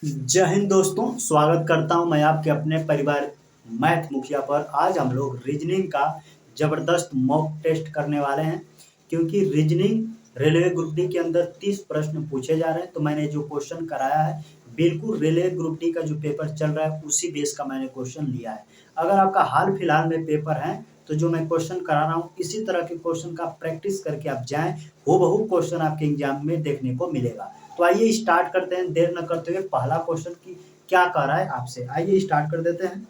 जय हिंद दोस्तों, स्वागत करता हूं मैं आपके अपने परिवार मैथ मुखिया पर। आज हम लोग रीजनिंग का ज़बरदस्त मॉक टेस्ट करने वाले हैं, क्योंकि रीजनिंग रेलवे ग्रुप डी के अंदर 30 प्रश्न पूछे जा रहे हैं। तो मैंने जो क्वेश्चन कराया है, बिल्कुल रेलवे ग्रुप डी का जो पेपर चल रहा है उसी बेस का मैंने क्वेश्चन लिया है। अगर आपका हाल फिलहाल में पेपर है तो जो मैं क्वेश्चन करा रहा हूँ इसी तरह के क्वेश्चन का प्रैक्टिस करके आप जाएं, हूबहू क्वेश्चन आपके एग्जाम में देखने को मिलेगा। तो आइए स्टार्ट करते हैं, देर न करते हुए। पहला क्वेश्चन की क्या कह रहा है आपसे, आइए स्टार्ट कर देते हैं।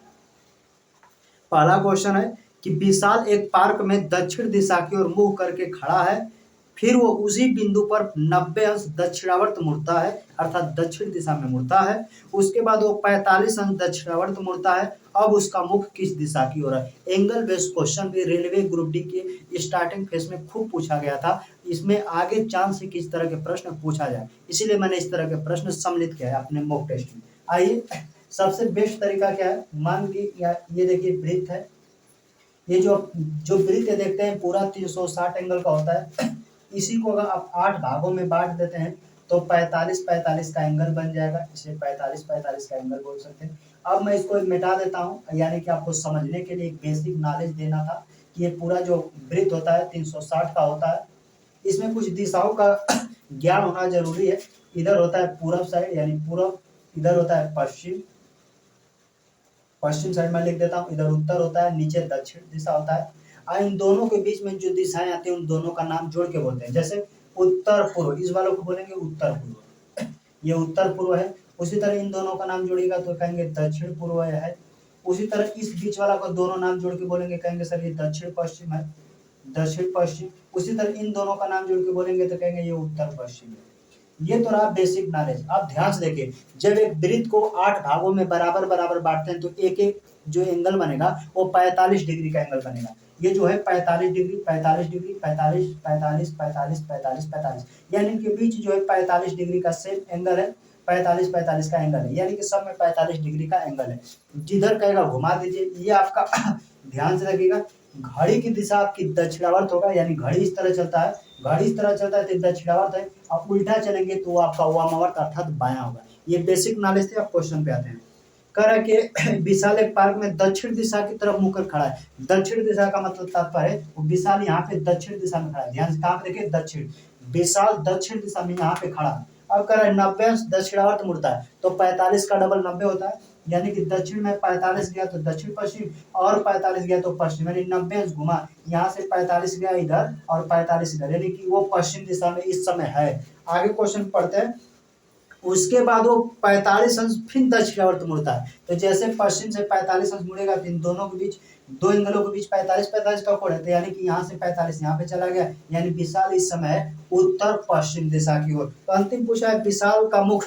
पहला क्वेश्चन है कि विशाल एक पार्क में दक्षिण दिशा की ओर मुंह करके खड़ा है, फिर वो उसी बिंदु पर 90 अंश दक्षिणावर्त मुड़ता है, अर्थात दक्षिण दिशा में मुड़ता है। उसके बाद वो 45 अंश दक्षिणावर्त मुड़ता है। अब उसका मुख किस दिशा की ओर है? एंगल बेस्ड क्वेश्चन भी रेलवे ग्रुप डी के स्टार्टिंग फेज में खूब पूछा गया था। इसमें आगे चांस से किस तरह के प्रश्न पूछा जाए, इसीलिए मैंने इस तरह के प्रश्न सम्मिलित किया है अपने मॉक टेस्ट में। आइए, सबसे बेस्ट तरीका क्या है, मान लीजिए ये देखिए वृत्त है। ये जो जो वृत्त देखते हैं पूरा 360 एंगल का होता है। इसी को अगर आप 8 भागों में बांट देते हैं तो 45-45 का एंगल बन जाएगा। इसे 45-45 का एंगल बोल सकते हैं। अब मैं इसको मिटा देता हूँ, यानी कि आपको समझने के लिए एक बेसिक नॉलेज देना था कि ये पूरा जो वृत्त होता है 360 का होता है। इसमें कुछ दिशाओं का ज्ञान होना जरूरी है। इधर होता है पूरब साइड यानी पूरब, इधर होता है पश्चिम, पश्चिम साइड में लिख देता हूँ। इधर उत्तर होता है, नीचे दक्षिण दिशा होता है। और इन दोनों के बीच में जो दिशाएं आती हैं उन दोनों का नाम जोड़ के बोलते हैं। जैसे उत्तर पूर्व, इस वालों को बोलेंगे उत्तर पूर्व, ये उत्तर पूर्व है। उसी तरह इन दोनों का नाम जोड़ेगा तो कहेंगे दक्षिण पूर्व है। उसी तरह इस बीच वाला को दोनों नाम जोड़ के बोलेंगे, कहेंगे सर ये दक्षिण पश्चिम है, दक्षिण पश्चिम। उसी तरह इन दोनों का नाम जोड़ के बोलेंगे तो कहेंगे ये उत्तर पश्चिम है। ये तो रहा बेसिक नॉलेज। अब ध्यान से देखिए, जब एक वृत्त को 8 भागों में बराबर बराबर बांटते हैं तो एक एक जो एंगल बनेगा वो 45 डिग्री का एंगल बनेगा। ये जो है 45 डिग्री, 45 डिग्री, 45, 45, 45, 45, 45, यानी इनके बीच जो है 45 डिग्री का सेम एंगल है। 45-45 का एंगल है, यानी कि सब में 45 डिग्री का एंगल है। जिधर कहेगा घुमा दीजिए। ये आपका ध्यान से रखिएगा, घड़ी की दिशा आपकी दक्षिणावर्त होगा, यानी घड़ी इस तरह चलता है, घड़ी इस तरह चलता है तो दक्षिणावर्त है। आप उल्टा चलेंगे तो वो आपका वामावर्त अर्थात बायां होगा। ये बेसिक नॉलेज थे। आप क्वेश्चन पे आते हैं। कह रहा है कि विशाल एक पार्क में दक्षिण दिशा की तरफ मुंह कर खड़ा है। दक्षिण दिशा का मतलब तात्पर्य है वो विशाल यहाँ पे दक्षिण दिशा में खड़ा है। ध्यान से कहाँ पे देखिए, दक्षिण, विशाल दक्षिण दिशा में यहाँ पे खड़ा है। अब कह रहा है 90 अंश दक्षिणावर्त मुड़ता है, तो 45 का डबल 90 होता है, यानी कि दक्षिण में 45 गया तो दक्षिण पश्चिम, और 45 गया तो पश्चिम, यानी 90 अंश घुमा। यहाँ से 45 गया इधर और 45 इधर, यानी कि वो पश्चिम दिशा में इस समय है। आगे क्वेश्चन पढ़ते हैं। उसके बाद वो 45 अंश फिर दक्षिणावर्त मुड़ता है। तो जैसे पश्चिम से 45 अंश मुड़ेगा तो इन दोनों के बीच, दो एंगलों के बीच 45-45 का कोण है, तो यानी कि यहाँ से 45 यहाँ पे चला गया, यानी विशाल इस समय उत्तर पश्चिम दिशा की ओर। तो अंतिम पूछा है विशाल का मुख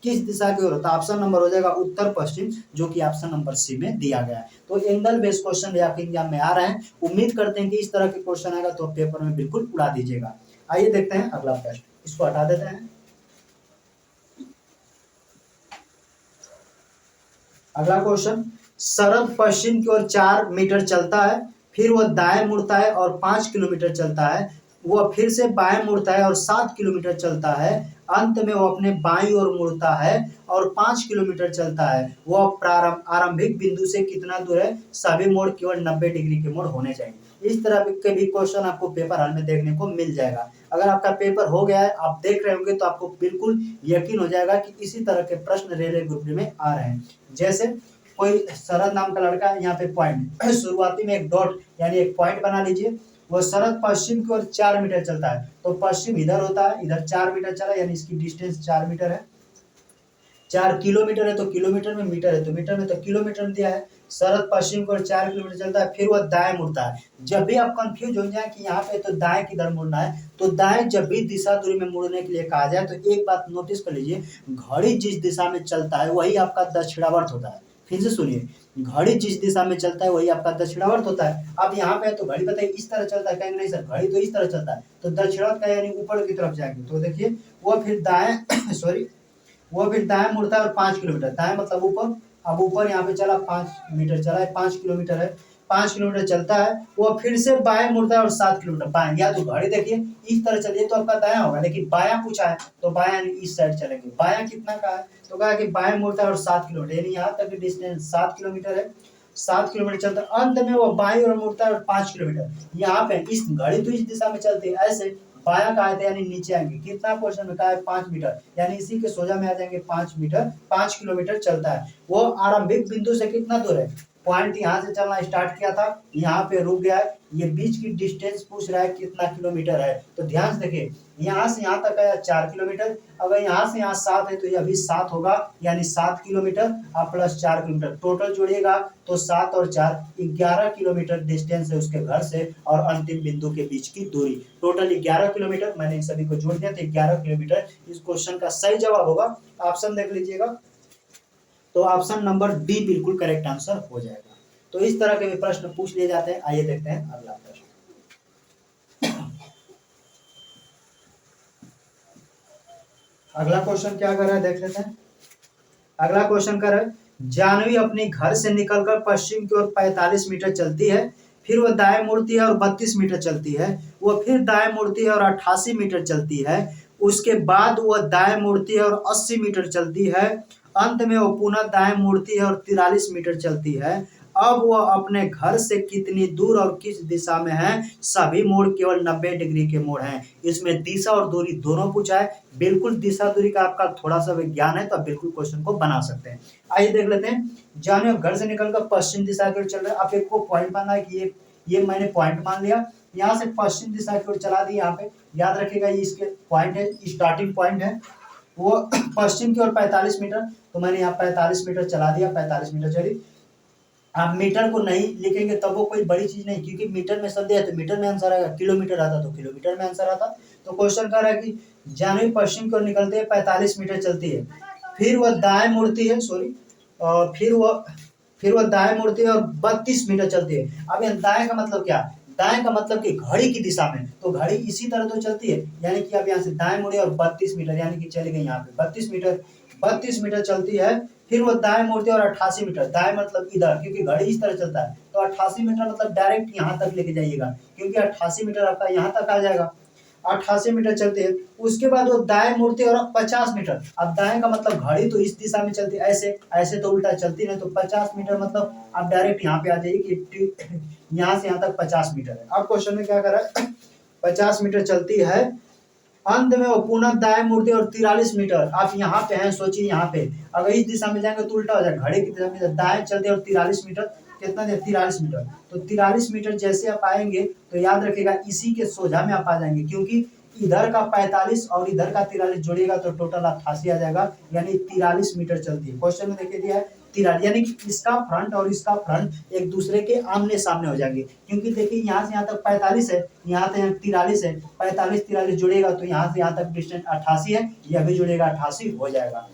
किस दिशा की ओर होता है? ऑप्शन नंबर हो जाएगा उत्तर पश्चिम, जो कि ऑप्शन नंबर सी में दिया गया है। तो एंगल बेस्ड क्वेश्चन आपके एग्जाम में आ रहे हैं। उम्मीद करते हैं कि इस तरह के क्वेश्चन आएगा तो पेपर में बिल्कुल उड़ा दीजिएगा। आइए देखते हैं अगला प्रश्न, इसको हटा देते हैं। अगला क्वेश्चन, शरद पश्चिम की ओर 4 मीटर चलता है, फिर वह दाएं मुड़ता है और 5 किलोमीटर चलता है। वह फिर से बाएं मुड़ता है और 7 किलोमीटर चलता है। अंत में वो अपने बाईं ओर मुड़ता है और 5 किलोमीटर चलता है। वह आरंभिक बिंदु से कितना दूर है? सभी मोड़ केवल 90 डिग्री के मोड़ होने चाहिए। इस तरह के भी क्वेश्चन आपको पेपर हॉल में देखने को मिल जाएगा। अगर आपका पेपर हो गया है, आप देख रहे होंगे, तो आपको बिल्कुल यकीन हो जाएगा कि इसी तरह के प्रश्न रेलवे ग्रुप डी में आ रहे हैं। जैसे कोई शरद नाम का लड़का है, यहाँ पे पॉइंट शुरुआती में एक डॉट यानी एक पॉइंट बना लीजिए। वो शरद पश्चिम की ओर 4 मीटर चलता है, तो पश्चिम इधर होता है, इधर 4 मीटर चला, यानी इसकी डिस्टेंस 4 मीटर है। 4 किलोमीटर है तो किलोमीटर में, मीटर है तो मीटर में, तो किलोमीटर में दिया है। शरद पश्चिम की ओर 4 किलोमीटर चलता है, फिर वह दाएं मुड़ता है। जब भी आप कंफ्यूज हो जाए कि यहाँ पे तो दाएं किधर मुड़ना है, तो दाएं जब भी दिशा दूरी में मुड़ने के लिए कहा जाए तो एक बात नोटिस कर लीजिए, घड़ी जिस दिशा में चलता है वही आपका दक्षिणावर्त होता है। फिर से सुनिए, घड़ी जिस दिशा में चलता है वही आपका दक्षिणावर्त होता है। अब यहाँ पे तो घड़ी बताइए इस तरह चलता है, कहेंगे नहीं सर घड़ी तो इस तरह चलता है, तो दक्षिणावर्त का यानी ऊपर की तरफ जाएंगे। तो देखिए वो फिर दाएं सॉरी, वो फिर दाएं मुड़ता है और 5 किलोमीटर, दाएं मतलब ऊपर। अब ऊपर यहाँ पे चला 5 मीटर चला है, 5 किलोमीटर है। 5 किलोमीटर चलता है, वो फिर से बाएं मुड़ता है और 7 किलोमीटर बाएं। या तो घड़ी देखिए इस तरह चलिए तो आपका दायां होगा, लेकिन बायां पूछा है तो बायां इस साइड चलेंगे। बायां कितना का है, तो कहा कि बाएं मुड़ता है और 7 किलोमीटर, यानी यहाँ तक की डिस्टेंस 7 किलोमीटर है। 7 किलोमीटर चलता है, अंत में वो बाईं ओर मुड़ता है और 5 किलोमीटर। यहाँ पे इस घड़ी तो इस दिशा में चलती है, ऐसे बायां का है यानी नीचे आएंगे। कितना क्वेश्चन में कहा है 5 मीटर, यानी इसी के सोजा में आ जाएंगे 5 मीटर। 5 किलोमीटर चलता है। वो आरंभिक बिंदु से कितना दूर है, पॉइंट यहाँ से चलना स्टार्ट किया था, यहाँ पे रुक गया है, ये बीच की डिस्टेंस पूछ रहा है कितना किलोमीटर है। तो ध्यान से देखिए यहाँ से यहाँ तक है 4 किलोमीटर, अगर यहाँ से यहाँ 7 है तो ये भी 7 होगा, यानी 7 किलोमीटर और प्लस 4 किलोमीटर, टोटल जोड़िएगा तो 7 और 4 11 किलोमीटर डिस्टेंस है उसके घर से और अंतिम बिंदु के बीच की दूरी, टोटल 11 किलोमीटर। मैंने इन सभी को जोड़ दिया तो 11 किलोमीटर इस क्वेश्चन का सही जवाब होगा। ऑप्शन देख लीजिएगा, तो ऑप्शन नंबर डी बिल्कुल करेक्ट आंसर हो जाएगा। तो इस तरह के भी प्रश्न पूछ लिए जाते हैं। आइए देखते हैं अगला प्रश्न। अगला क्वेश्चन क्या कर रहा है देख लेते हैं। अगला क्वेश्चन कर रहा है, जानवी अपने घर से निकलकर पश्चिम की ओर 45 मीटर चलती है, फिर वह दाएं मुड़ती है और 32 मीटर चलती है, वह फिर दाएं मुड़ती है और 88 मीटर चलती है, उसके बाद वह दाएं मुड़ती है और 80 मीटर चलती है, अंत में वो पुनः दाएं मुड़ती है और 43 मीटर चलती है। अब वह अपने घर से कितनी दूर और किस दिशा में है, सभी मोड़ केवल 90 डिग्री के मोड़ हैं। इसमें दिशा और दूरी दोनों पूछा है, बिल्कुल दिशा दूरी का आपका थोड़ा सा विज्ञान है तो आप बिल्कुल क्वेश्चन को बना सकते हैं। आइए देख लेते हैं। जाने घर से निकलकर पश्चिम दिशा की ओर चल रहे हैं, आप एक को पॉइंट मानना है कि ये मैंने पॉइंट मान लिया, यहाँ से पश्चिम दिशा की ओर चला दी। यहाँ पे याद रखिएगा ये इसके पॉइंट है, स्टार्टिंग पॉइंट है, वो पश्चिम की ओर 45 मीटर, तो मैंने यहाँ 45 मीटर चला दिया, 45 मीटर चली। आप मीटर को नहीं लिखेंगे तब वो कोई बड़ी चीज नहीं, क्योंकि मीटर में शब्द है तो मीटर में आंसर आएगा, किलोमीटर आता तो किलोमीटर में आंसर आता। तो क्वेश्चन कह रहा है कि जानवी पश्चिम की ओर निकलते हैं, 45 मीटर चलती है, फिर वह दाएं मुड़ती है, सॉरी, और फिर वह दाएं मुड़ती है और 32 मीटर चलती है। अब यहाँ दाएं का मतलब क्या, दाएं का मतलब कि घड़ी की दिशा में, तो घड़ी इसी तरह तो चलती है, यानी कि अब यहाँ से दाएं मुड़े और 32 मीटर, यानी कि चली गई यहाँ पे 32 मीटर चलती है, फिर वो दाएं मुड़ती है और 88 मीटर, दाएं मतलब इधर, क्योंकि घड़ी इस तरह चलता है, तो 88 मीटर मतलब डायरेक्ट यहाँ तक लेके जाइएगा, क्योंकि 88 मीटर आपका यहाँ तक आ जाएगा। 88 मीटर चलते हैं, उसके बाद वो दाएं मुड़ती है और 50 मीटर। अब दाएं का मतलब घड़ी तो इस दिशा में चलती है, ऐसे ऐसे तो उल्टा चलती है, तो 50 मीटर मतलब आप डायरेक्ट यहाँ पे आ जाइए कि यहाँ से यहाँ तक 50 मीटर है। अब क्वेश्चन में क्या कर रहा है, 50 मीटर चलती है, अंत में वो पुनः दाएं मुड़ती है और 43 मीटर। आप यहाँ पे हैं, सोचिए यहाँ पे अगर इस दिशा में जाएंगे तो उल्टा हो जाएगा, घड़ी की दिशा में दाएं चलते और 43 मीटर, कितना देर 43 मीटर, तो 43 मीटर जैसे आप आएंगे तो याद रखिएगा इसी के सोझा में आप आ जाएंगे, क्योंकि इधर का 45 और इधर का 43 जोड़िएगा तो टोटल 88 आ जाएगा, यानी 43 मीटर चलती है। क्वेश्चन में देखिए दिया है 43, यानी कि इसका फ्रंट और इसका फ्रंट एक दूसरे के आमने सामने हो जाएंगे, क्योंकि देखिए यहाँ से यहाँ तक 45 है, यहाँ से यहाँ 43 है, 45 जोड़ेगा तो यहाँ से यहाँ तक डिस्टेंस 88 है, यह भी जोड़ेगा 88 हो जाएगा।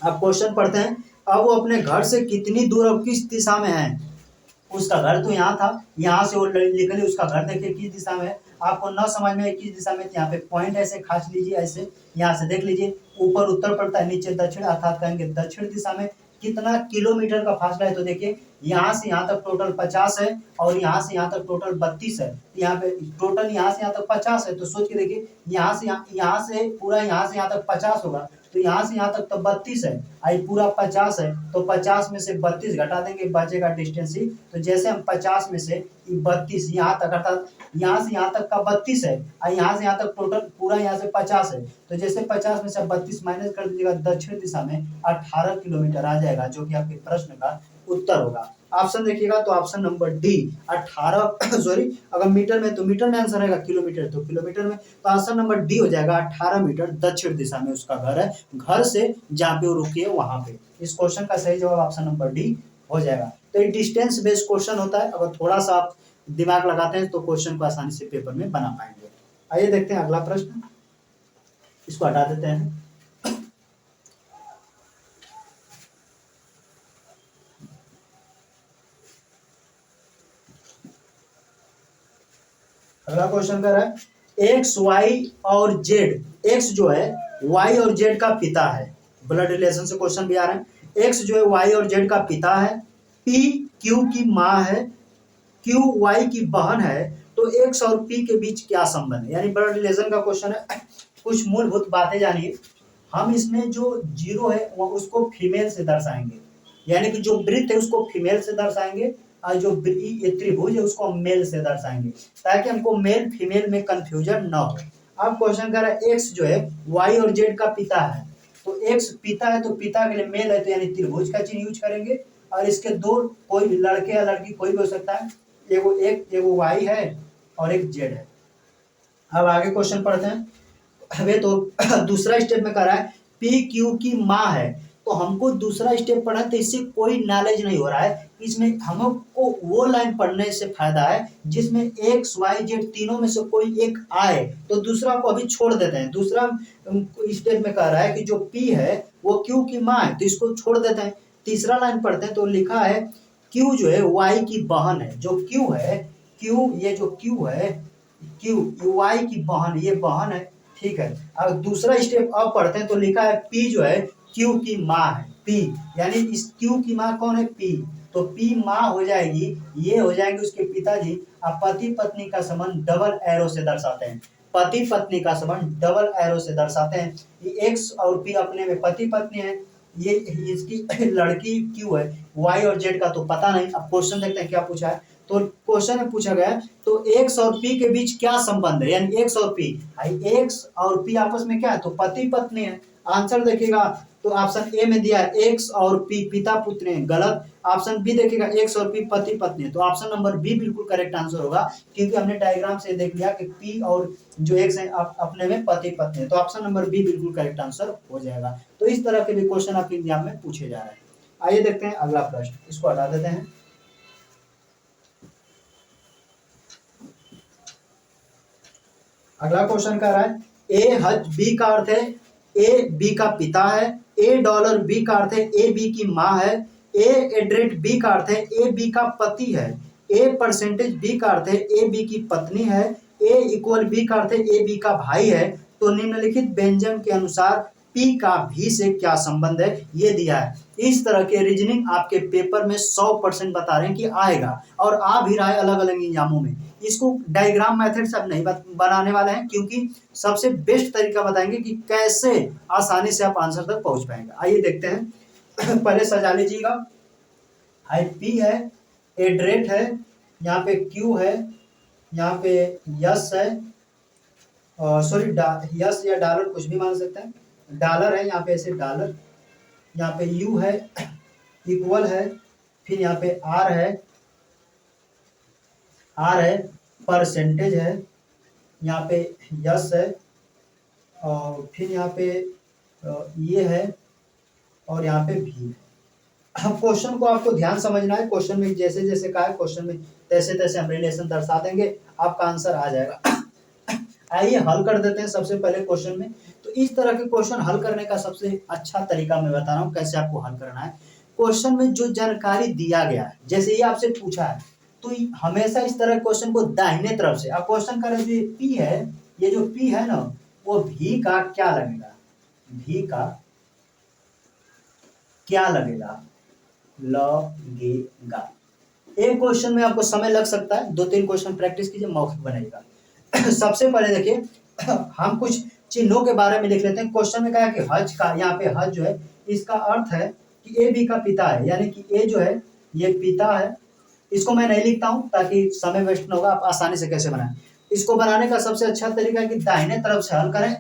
अब क्वेश्चन पढ़ते हैं। अब वो अपने घर से कितनी दूर और किस दिशा में है, उसका घर तो यहाँ था, यहाँ से वो निकली, उसका घर देखिए किस दिशा में है, आपको न समझ में किस दिशा में, यहाँ पे पॉइंट ऐसे खास लीजिए, ऐसे यहाँ से देख लीजिए, ऊपर उत्तर पड़ता है, नीचे दक्षिण, अर्थात कहेंगे दक्षिण दिशा में। कितना किलोमीटर का फासला है, तो देखिए यहाँ से यहाँ तक टोटल 50 है और यहाँ से यहाँ तक टोटल 32 है, यहाँ पे टोटल यहाँ से यहाँ तक 50 है, तो सोच के देखिए यहाँ से पूरा यहाँ से यहाँ तक 50 होगा, तो यहाँ से यहाँ तक तो 32 है, आई पूरा 50 है, तो 50 में से 32 घटा देंगे, बचेगा डिस्टेंस ही। तो जैसे हम 50 में से 32 यहाँ तक, अर्थात यहाँ से यहाँ तक का 32 है और यहाँ से यहाँ तक टोटल पूरा यहाँ से 50 है, तो जैसे 50 में से 32 माइनस कर दीजिएगा, दक्षिण दिशा में 18 किलोमीटर आ जाएगा, जो कि आपके प्रश्न का उत्तर होगा। ऑप्शन देखिएगा तो ऑप्शन नंबर डी 18 सॉरी, अगर मीटर में तो मीटर में आंसर आएगा, किलोमीटर तो किलोमीटर में, तो ऑप्शन नंबर डी हो जाएगा 18 मीटर दक्षिण दिशा में उसका घर है, घर से जहाँ पे वो रुकी है वहां पे। इस क्वेश्चन का सही जवाब ऑप्शन नंबर डी हो जाएगा। तो ये डिस्टेंस बेस्ड क्वेश्चन होता है, अगर थोड़ा सा आप दिमाग लगाते हैं तो क्वेश्चन को आसानी से पेपर में बना पाएंगे। आइए देखते हैं अगला प्रश्न, इसको हटा देते हैं। अगला क्वेश्चन कर रहा है, एक्स वाई और जेड, एक्स जो है वाई और जेड का पिता है, ब्लड रिलेशन से क्वेश्चन भी आ रहे हैं। एक्स जो है वाई और जेड का पिता है, पी क्यू की माँ है, क्यू वाई की बहन है तो एक्स और पी के बीच क्या संबंध है, यानी बड़ा रिलेशन का क्वेश्चन है। कुछ मूलभूत बातें जानिए। हम इसमें जो जीरो है वो उसको फीमेल से दर्शाएंगे, यानी कि जो वृत्त है उसको फीमेल से दर्शाएंगे और जो ये त्रिभुज है उसको हम मेल से दर्शाएंगे, ताकि हमको मेल फीमेल में कंफ्यूजन ना हो। अब क्वेश्चन कर रहा है एक्स जो है वाई और जेड का पिता है, तो एक्स पिता है तो पिता के लिए मेल है तो यानी त्रिभुज का चिन्ह यूज करेंगे, और इसके दो कोई लड़के या लड़की कोई भी हो सकता है, एगो वाई है और एक जेड है। अब आगे क्वेश्चन पढ़ते हैं। हमें तो दूसरा स्टेप में कर रहा है पी क्यू की माँ है, तो हमको दूसरा स्टेप पढ़ा तो इससे कोई नॉलेज नहीं हो रहा है। इसमें हमको वो लाइन पढ़ने से फायदा है जिसमें एक्स वाई जेड तीनों में से कोई एक आए, तो दूसरा को अभी छोड़ देते हैं। दूसरा स्टेप में कह रहा है कि जो पी है वो क्यू की माँ है तो इसको छोड़ देते हैं। तीसरा लाइन पढ़ते हैं तो लिखा है क्यू जो है वाई की बहन है। जो क्यू है, क्यू ये जो क्यू है, क्यू वाई की बहन, ये बहन है, ठीक है। अब दूसरा स्टेप अब पढ़ते हैं तो लिखा है पी जो है क्यू की माँ है, पी यानी इस क्यू की माँ कौन है, पी, तो पी माँ हो जाएगी, ये हो जाएंगे उसके पिताजी। अब पति पत्नी का संबंध डबल एरो से दर्शाते हैं, पति पत्नी का संबंध डबल एरो से दर्शाते हैं। ये एक्स और पी अपने में पति पत्नी है, ये इसकी लड़की क्यू है, वाई और जेड का तो पता नहीं। अब क्वेश्चन देखते हैं क्या पूछा है। तो क्वेश्चन में पूछा गया तो एक्स और पी के बीच क्या संबंध है, यानी एक्स और पी, एक्स और पी आपस में क्या है, तो पति पत्नी है। आंसर देखिएगा तो ऑप्शन ए में दिया है एक्स और पी पिता पुत्र हैं, गलत। ऑप्शन बी देखिएगा एक्स और पी पति पत्नी है, तो ऑप्शन नंबर बी बिल्कुल करेक्ट आंसर होगा, क्योंकि हमने डायग्राम से देख लिया कि पी और जो एक्स है अपने में पति पत्नी है, तो ऑप्शन नंबर बी बिल्कुल करेक्ट आंसर हो जाएगा। तो इस तरह के भी क्वेश्चन आपके एग्जाम में पूछे जा रहे हैं। आइए देखते हैं अगला प्रश्न, इसको हटा देते हैं। अगला क्वेश्चन कह रहा है ए हज बी का अर्थ है ए बी का पिता है, ए डॉलर बी का अर्थ है ए बी की माँ है, ए एड्रेट बी का अर्थ है ए बी का पति है, ए परसेंटेज बी का अर्थ है ए बी की पत्नी है, ए इक्वल बी का अर्थ है ए बी का भाई है, तो निम्नलिखित व्यंजन के अनुसार पी का भी से क्या संबंध है, ये दिया है। इस तरह के रीजनिंग आपके पेपर में 100% बता रहे हैं कि आएगा, और आ भी रहा है अलग अलग एग्जामों में। इसको डायग्राम मेथड से अब नहीं बनाने वाले हैं, क्योंकि सबसे बेस्ट तरीका बताएंगे कि कैसे आसानी से आप आंसर तक पहुंच पाएंगे। आइए देखते हैं। पहले सजा लीजिएगा, हाई पी है, एड्रेट है, यहाँ पे क्यू है, यहाँ पे यस है, सॉरी यस या डॉलर कुछ भी मान सकते हैं, डॉलर है यहाँ पे ऐसे डॉलर, यहाँ पे यू है, इक्वल है, फिर यहाँ पे आर है, परसेंटेज है, यहाँ पे यस है, और फिर यहाँ पे ये है, और यहाँ पे भी है। अब क्वेश्चन को आपको ध्यान समझना है, क्वेश्चन में जैसे जैसे कहा है क्वेश्चन में तैसे तैसे हम रिलेशन दर्शा देंगे, आपका आंसर आ जाएगा। आइए हल कर देते हैं सबसे पहले क्वेश्चन में। तो इस तरह के क्वेश्चन हल करने का सबसे अच्छा तरीका मैं बता रहा हूँ कैसे आपको हल करना है। क्वेश्चन में जो जानकारी दिया गया है, जैसे ये आपसे पूछा है, तो हमेशा इस तरह क्वेश्चन को दाहिने तरफ से, अब क्वेश्चन कर रहे जो पी है, ये जो पी है ना, वो भी का क्या लगेगा, भी का क्या लगेगा, लगेगा। एक क्वेश्चन में आपको समय लग सकता है, 2-3 क्वेश्चन प्रैक्टिस कीजिए, मौखिक बनेगा। सबसे पहले देखिए हम कुछ चिन्हों के बारे में लिख लेते हैं। क्वेश्चन में कहा है कि हज का, यहाँ पे हज जो है इसका अर्थ है कि ए बी का पिता है, यानी कि ए जो है ये पिता है। इसको मैं नहीं लिखता हूँ ताकि समय वेस्ट न होगा, आप आसानी से कैसे बनाएं। इसको बनाने का सबसे अच्छा तरीका है कि दाहिने तरफ से हल करें,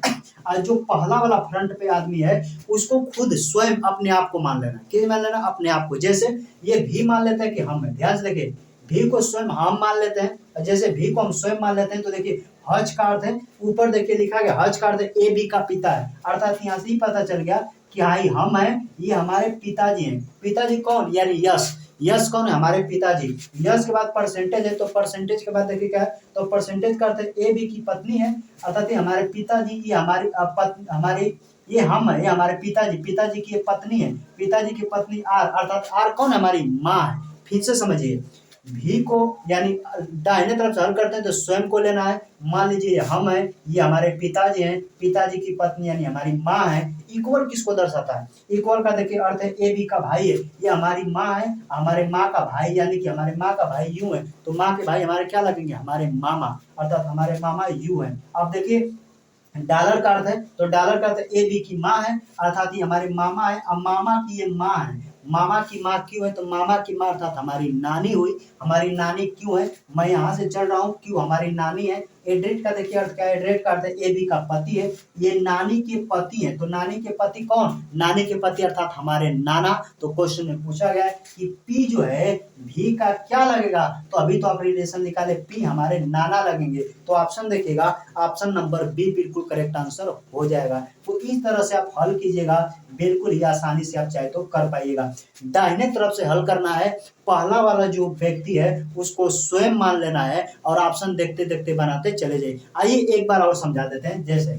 और जो पहला वाला फ्रंट पे आदमी है उसको खुद स्वयं अपने आप को मान लेना। क्या मान लेना, अपने आप को। जैसे ये भी मान लेते हैं कि हम है, ध्यान से देखिए, भी को स्वयं हम मान लेते हैं, जैसे भी को हम स्वयं मान लेते हैं, तो देखिए हज का अर्थ है, ऊपर देखिए लिखा गया हज का अर्थ है ए बी का पिता है, अर्थात यहाँ से ही पता चल गया कि हाँ हम है, ये हमारे पिताजी हैं। पिताजी कौन, यानी यश, यश कौन है, हमारे पिताजी। यश के बाद परसेंटेज है, तो परसेंटेज के बाद देखिए क्या है, तो परसेंटेज का अर्थ है ए बी की पत्नी है, अर्थात ये हमारे पिताजी, ये हमारी ये हम है, ये हमारे पिताजी, पिताजी की ये पत्नी है, पिताजी की पत्नी आर, अर्थात आर कौन है, हमारी माँ है। फिर से समझिए, भी को यानी दाहिने तरफ से हल करते हैं तो स्वयं को लेना है। मान लीजिए हम है, ये हमारे पिताजी हैं, पिताजी की पत्नी यानी हमारी माँ है। इक्वल किसको दर्शाता है? इक्वल का देखिए अर्थ है ए बी का भाई है, ये हमारी माँ है, हमारे माँ का भाई यानी कि हमारे माँ का भाई यू है, तो माँ के भाई हमारे क्या लगेंगे? हमारे मामा, अर्थात हमारे मामा यू है। अब देखिए डॉलर का अर्थ है, तो डॉलर का अर्थ ए बी की माँ है, अर्थात ये हमारे मामा है। अब मामा की ये माँ है, मामा की माँ क्यों है? तो मामा की माँ अर्थात हमारी नानी हुई, हमारी नानी क्यों है? मैं यहाँ से चल रहा हूँ, क्यों? हमारी नानी है। एड्रेट का देखिए अर्थ क्या है? एड्रेट का अर्थ है ए बी का पति है, ये नानी के पति है, तो नानी के पति कौन? नानी के पति अर्थात हमारे नाना। तो क्वेश्चन में पूछा गया है कि पी जो है भी का क्या लगेगा? तो अभी तो आप रिलेशन निकाले, पी हमारे नाना लगेंगे, तो ऑप्शन देखिएगा, ऑप्शन नंबर बी बिल्कुल करेक्ट आंसर हो जाएगा। तो इस तरह से आप हल कीजिएगा, बिल्कुल ही आसानी से आप चाहे तो कर पाइएगा। दाहिने तरफ से हल करना है, पहला वाला जो व्यक्ति है उसको स्वयं मान लेना है और ऑप्शन देखते देखते बनाते चले जाइए। आइए एक बार और समझा देते हैं। जैसे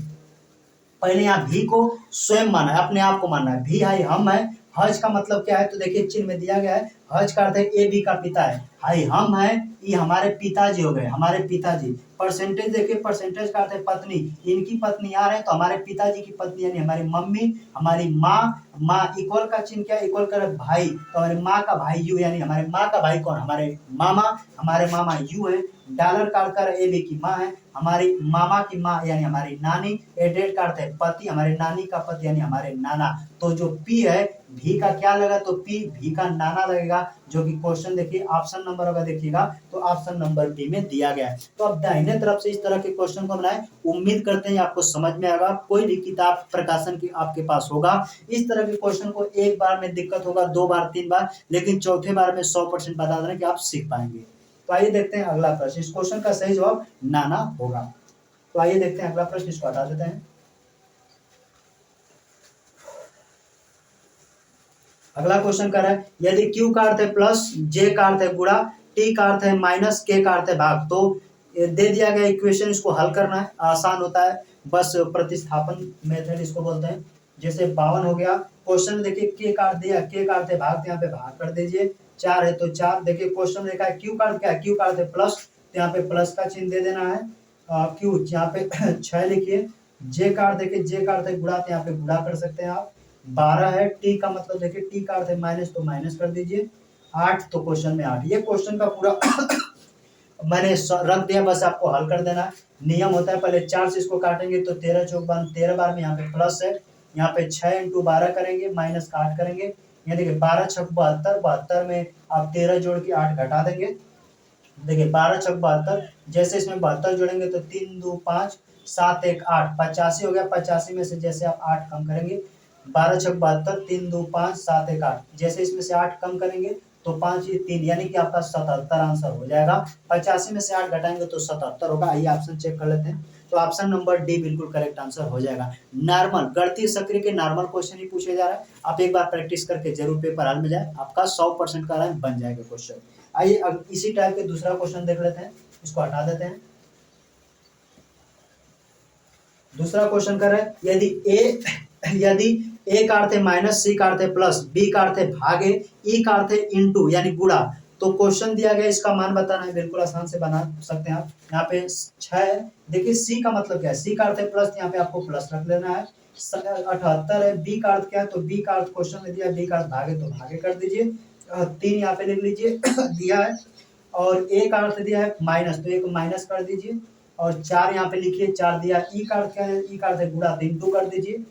पहले यहाँ भी को स्वयं माना है, अपने आप को मानना है। भी है हम है, हज का मतलब क्या है? तो देखिए चिन्ह में दिया गया है, हज का अर्थ है ए बी का पिता है, हाई हम है, ये हमारे पिताजी हो गए, हमारे पिताजी। परसेंटेज देखिए, परसेंटेज का अर्थ है पत्नी, इनकी पत्नी आ रहे हैं तो हमारे पिताजी की पत्नी यानी हमारी मम्मी, हमारी माँ, माँ इक्वल का चिन्ह क्या? इक्वल कर भाई, तो हमारे माँ का भाई यू यानी हमारे माँ का भाई कौन? हमारे मामा, हमारे मामा यू है। डॉलर का अर्थ ए बी की माँ है, हमारी मामा की माँ यानी हमारी नानी। एडेड का अर्थ है पति, हमारे नानी का पति यानी हमारे नाना। तो जो पी है, भी का क्या लगा? तो पी भी का नाना लगेगा, जो कि क्वेश्चन देखिए ऑप्शन नंबर अगर देखिएगा तो ऑप्शन नंबर बी में दिया गया है। तो अब दाहिने तरफ से इस तरह के क्वेश्चन को बनाए, उम्मीद करते हैं आपको समझ में आएगा। कोई भी किताब प्रकाशन की आपके पास होगा, इस तरह के क्वेश्चन को एक बार में दिक्कत होगा, 2 बार 3 बार, लेकिन चौथे बार में 100% बता देना कि आप सीख पाएंगे। तो आइए देखते हैं अगला प्रश्न। इस क्वेश्चन का सही जवाब नाना होगा। तो आइए देखते हैं अगला प्रश्न, इसको हटा देते हैं। अगला क्वेश्चन कर रहा है, यदि Q का अर्थ है प्लस, J का अर्थ है गुणा, T का अर्थ है माइनस, K का अर्थ है भाग, तो दे दिया गया इक्वेशन, इसको हल करना है, आसान होता है, बस प्रतिस्थापन मेथड इसको बोलते हैं। जैसे 52 हो गया, क्वेश्चन में देखिए K का अर्थ दिया, K का अर्थ है भाग, तो यहाँ पे भाग कर दीजिए, 4 है तो 4। देखिए क्वेश्चन में लिखा है Q का अर्थ क्या है? Q का अर्थ है प्लस, तो यहाँ पे प्लस का चिन्ह दे देना है। Q यहाँ पे 6 लिखिए। J का अर्थ देखिए, J का अर्थ है गुणा, तो यहाँ पे गुणा कर सकते हैं आप। 12 है, टी का मतलब देखिए, टी का अर्थ है माइनस, तो माइनस कर दीजिए। 8, तो क्वेश्चन में 8। ये क्वेश्चन का पूरा मैंने रख दिया, बस आपको हल कर देना। नियम होता है पहले 4 से इसको काटेंगे तो 13 चौक 13 बार में, यहाँ पे प्लस है, यहाँ पे 6 × 12 करेंगे, माइनस का 8 करेंगे। यहाँ देखिए 12 छक 72, 72 में आप 13 जोड़ के 8 घटा देंगे। देखिए 12 छक 72, जैसे इसमें 72 जोड़ेंगे तो 3 2 5 7 1 8, 85 हो गया। 85 में से जैसे आप 8 कम करेंगे, 12 छक 72, 3 2 5 7 1 8, जैसे इसमें से 8 कम करेंगे तो 5 ये 3, यानी कि आपका 77 आंसर हो जाएगा। 85 में से 8 घटाएंगे तो 77 होगा। आइए ऑप्शन चेक कर लेते हैं, तो ऑप्शन नंबर डी बिल्कुल करेक्ट आंसर हो जाएगा। नॉर्मल गणितीय सक्रिय के नॉर्मल क्वेश्चन ही पूछे जा रहा है, आप एक बार प्रैक्टिस करके जरूर पेपर हाल में जाए, आपका 100% का रैंक बन जाएगा क्वेश्चन। आइए अब इसी टाइप के दूसरा क्वेश्चन देख लेते हैं, इसको हटा देते हैं। दूसरा क्वेश्चन कर रहे हैं, यदि ए का अर्थ है माइनस, सी का अर्थ है प्लस, बी का अर्थ है भागे, ई का अर्थ है इनटू यानी गुणा, तो क्वेश्चन दिया गया, इसका मान बताना है। बिल्कुल आसान से बना सकते हैं आप। यहाँ पे 6 है, देखिए सी का मतलब क्या है? सी का अर्थ है प्लस, यहाँ पे आपको प्लस रख लेना है। 78 है। बी का अर्थ क्या है? तो बी का अर्थ क्वेश्चन में दिया, बी का अर्थ भागे, तो भागे कर दीजिए। 3 यहाँ पे लिख लीजिए दिया है, और ए का अर्थ दिया है माइनस, तो एक माइनस कर दीजिए, और 4 यहाँ पे लिखिए, 4 दिया। ई का अर्थ क्या है? ई का अर्थ है गुणा, तो इंटू कर दीजिए।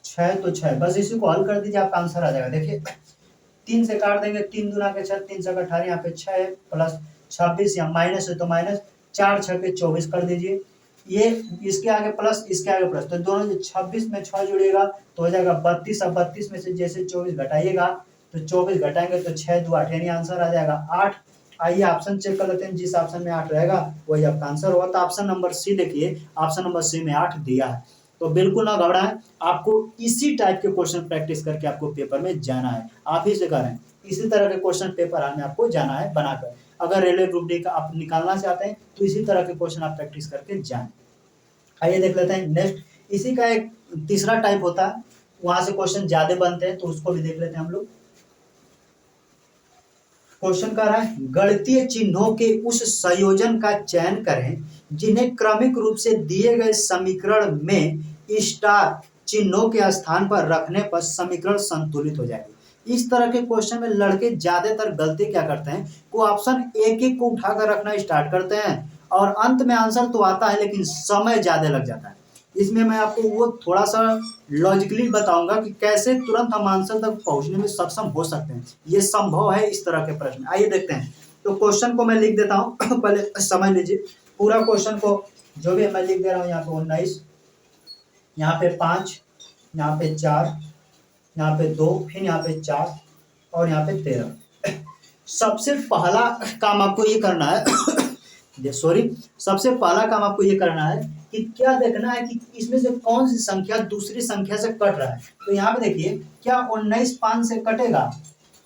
6 तो 6, बस इसी को हल कर दीजिए, आपका आंसर आ जाएगा। देखिए 3 से काट देंगे, 3 दूना के 6, 3 छक 18, यहाँ पे 6 है, प्लस 26, यहाँ माइनस है तो माइनस, 4 छक 24 कर दीजिए। ये इसके आगे प्लस, इसके आगे प्लस, तो दोनों 26 में 6 जुड़ेगा तो हो जाएगा 32। अब 32 में से जैसे 24 घटाइएगा तो 24 घटाएंगे तो 6 2 8, यानी आंसर आ जाएगा 8। आइए ऑप्शन चेक कर लेते हैं, जिस ऑप्शन में 8 रहेगा वही आपका आंसर होगा। तो ऑप्शन नंबर सी देखिए, ऑप्शन नंबर सी में 8 दिया है। तो बिल्कुल ना घबराएं, आपको इसी टाइप के क्वेश्चन प्रैक्टिस करके आपको पेपर में जाना है। आप ही से करें, इसी तरह के क्वेश्चन पेपर हाल में आपको जाना है बनाकर। अगर रेलवे ग्रुप डी का आप निकालना चाहते हैं तो इसी तरह के क्वेश्चन आप प्रैक्टिस करके जाएं। आइए देख लेते हैं नेक्स्ट, इसी का एक तीसरा टाइप होता है, वहां से क्वेश्चन ज्यादा बनते हैं, तो उसको भी देख लेते हैं हम लोग। क्वेश्चन कर रहा है गणितीय चिन्हों के उस संयोजन का चयन करें जिन्हें क्रमिक रूप से दिए गए समीकरण में स्टार चिन्हों के स्थान पर रखने पर समीकरण संतुलित हो जाएगी। इस तरह के क्वेश्चन में लड़के ज्यादातर गलती क्या करते हैं, वो ऑप्शन एक एक को उठाकर रखना स्टार्ट करते हैं और अंत में आंसर तो आता है लेकिन समय ज्यादा लग जाता है। इसमें मैं आपको वो थोड़ा सा लॉजिकली बताऊंगा कि कैसे तुरंत हम आंसर तक पहुंचने में सक्षम हो सकते हैं। ये संभव है इस तरह के प्रश्न। आइए देखते हैं। तो क्वेश्चन को मैं लिख देता हूँ पहले समझ लीजिए पूरा क्वेश्चन को, जो भी मैं लिख दे रहा हूँ। यहाँ पे 19, यहाँ पे 5, यहाँ पे 4, यहाँ पे 2, फिर यहाँ पे 4 और यहाँ पे 13। सबसे पहला काम आपको ये करना है सबसे पहला काम आपको ये करना है कि क्या देखना है कि इसमें से कौन सी संख्या दूसरी संख्या से कट रहा है। तो यहाँ पे देखिए क्या 19 5 से कटेगा,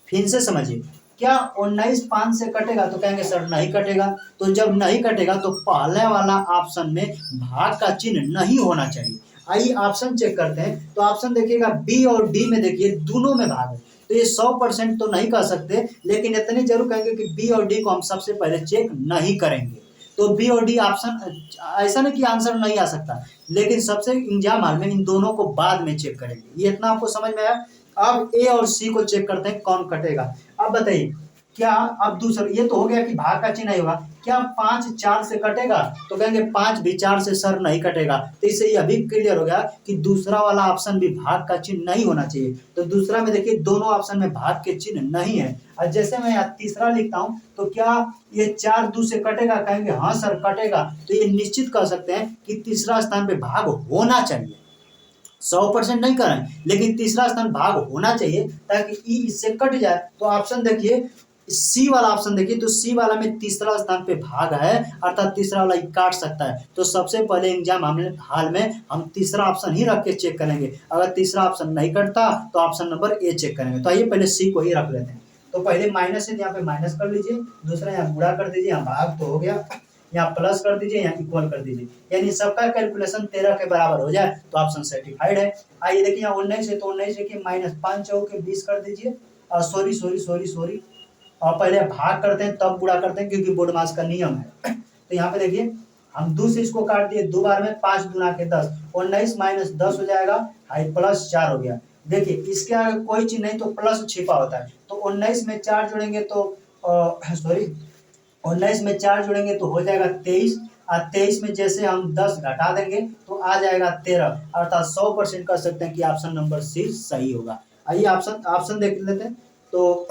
फिर से समझिए क्या 19 5 से कटेगा, तो कहेंगे सर नहीं कटेगा। तो जब नहीं कटेगा तो पहले वाला ऑप्शन में भाग का चिन्ह नहीं होना चाहिए। आइए ऑप्शन चेक करते हैं। तो ऑप्शन देखिएगा बी और डी में, देखिए दोनों में भाग है। तो ये 100% तो नहीं कर सकते, लेकिन इतनी जरूर कहेंगे कि बी और डी को हम सबसे पहले चेक नहीं करेंगे। तो बी और डी ऑप्शन, ऐसा नहीं कि आंसर नहीं आ सकता, लेकिन सबसे एग्जाम हॉल में इन दोनों को बाद में चेक करेंगे। ये इतना आपको समझ में आया। अब ए और सी को चेक करते हैं कौन कटेगा। अब बताइए क्या, अब दूसरा ये तो हो गया कि भाग का चिन्ह नहीं होगा, क्या 5 4 से कटेगा, तो कहेंगे 5 भी 4 से सर नहीं कटेगा। तो इससे यह भी क्लियर हो गया कि दूसरा वाला ऑप्शन भी भाग का चिन्ह नहीं होना चाहिए। तो दूसरा में देखिए दोनों ऑप्शन में भाग के चिन्ह नहीं है। और जैसे मैं यहाँ तीसरा लिखता हूँ, तो क्या ये 4 2 से कटेगा, कहेंगे हाँ सर कटेगा। तो ये निश्चित कर सकते हैं कि तीसरा स्थान पे भाग होना चाहिए। 100% नहीं करें, लेकिन तीसरा स्थान भाग होना चाहिए ताकि ई इससे कट जाए। तो ऑप्शन देखिए सी वाला ऑप्शन देखिए, तो सी वाला में तीसरा स्थान पे भाग है, अर्थात तीसरा वाला काट सकता है। तो सबसे पहले एग्जाम हाल में हम तीसरा ऑप्शन ही रख के चेक करेंगे। अगर तीसरा ऑप्शन नहीं कटता तो ऑप्शन नंबर ए चेक करेंगे। तो आइए पहले सी को ही रख लेते हैं। तो पहले माइनस है, यहाँ पे माइनस कर लीजिए, दूसरा यहाँ गुणा कर दीजिए, यहाँ भाग तो हो गया, यहाँ प्लस कर दीजिए, यहाँ इक्वल कर दीजिए, यानी सबका कैलकुलेशन 13 के बराबर हो जाए तो ऑप्शन सर्टिफाइड है। आइए देखिए यहाँ 19 है, तो 19 देखिए माइनस 5 चौके 20 कर दीजिए, और सॉरी और पहले भाग करते हैं तब गुणा करते हैं, क्योंकि बोर्ड मास का नियम है। तो यहाँ पे देखिए हम 2 से इसको काट दिए, 2 बार में 5 दूना के 10, 19 माइनस 10 हो जाएगा, प्लस 4 हो गया। देखिए इसके आगे कोई चीज नहीं तो प्लस छिपा होता है। तो 19 में 4 जोड़ेंगे तो 19 में 4 जोड़ेंगे तो हो जाएगा 23, और 23 में जैसे हम 10 घटा देंगे तो आ जाएगा 13, अर्थात 100% कर सकते हैं कि ऑप्शन नंबर सी सही होगा। आइए ऑप्शन देख लेते हैं। तो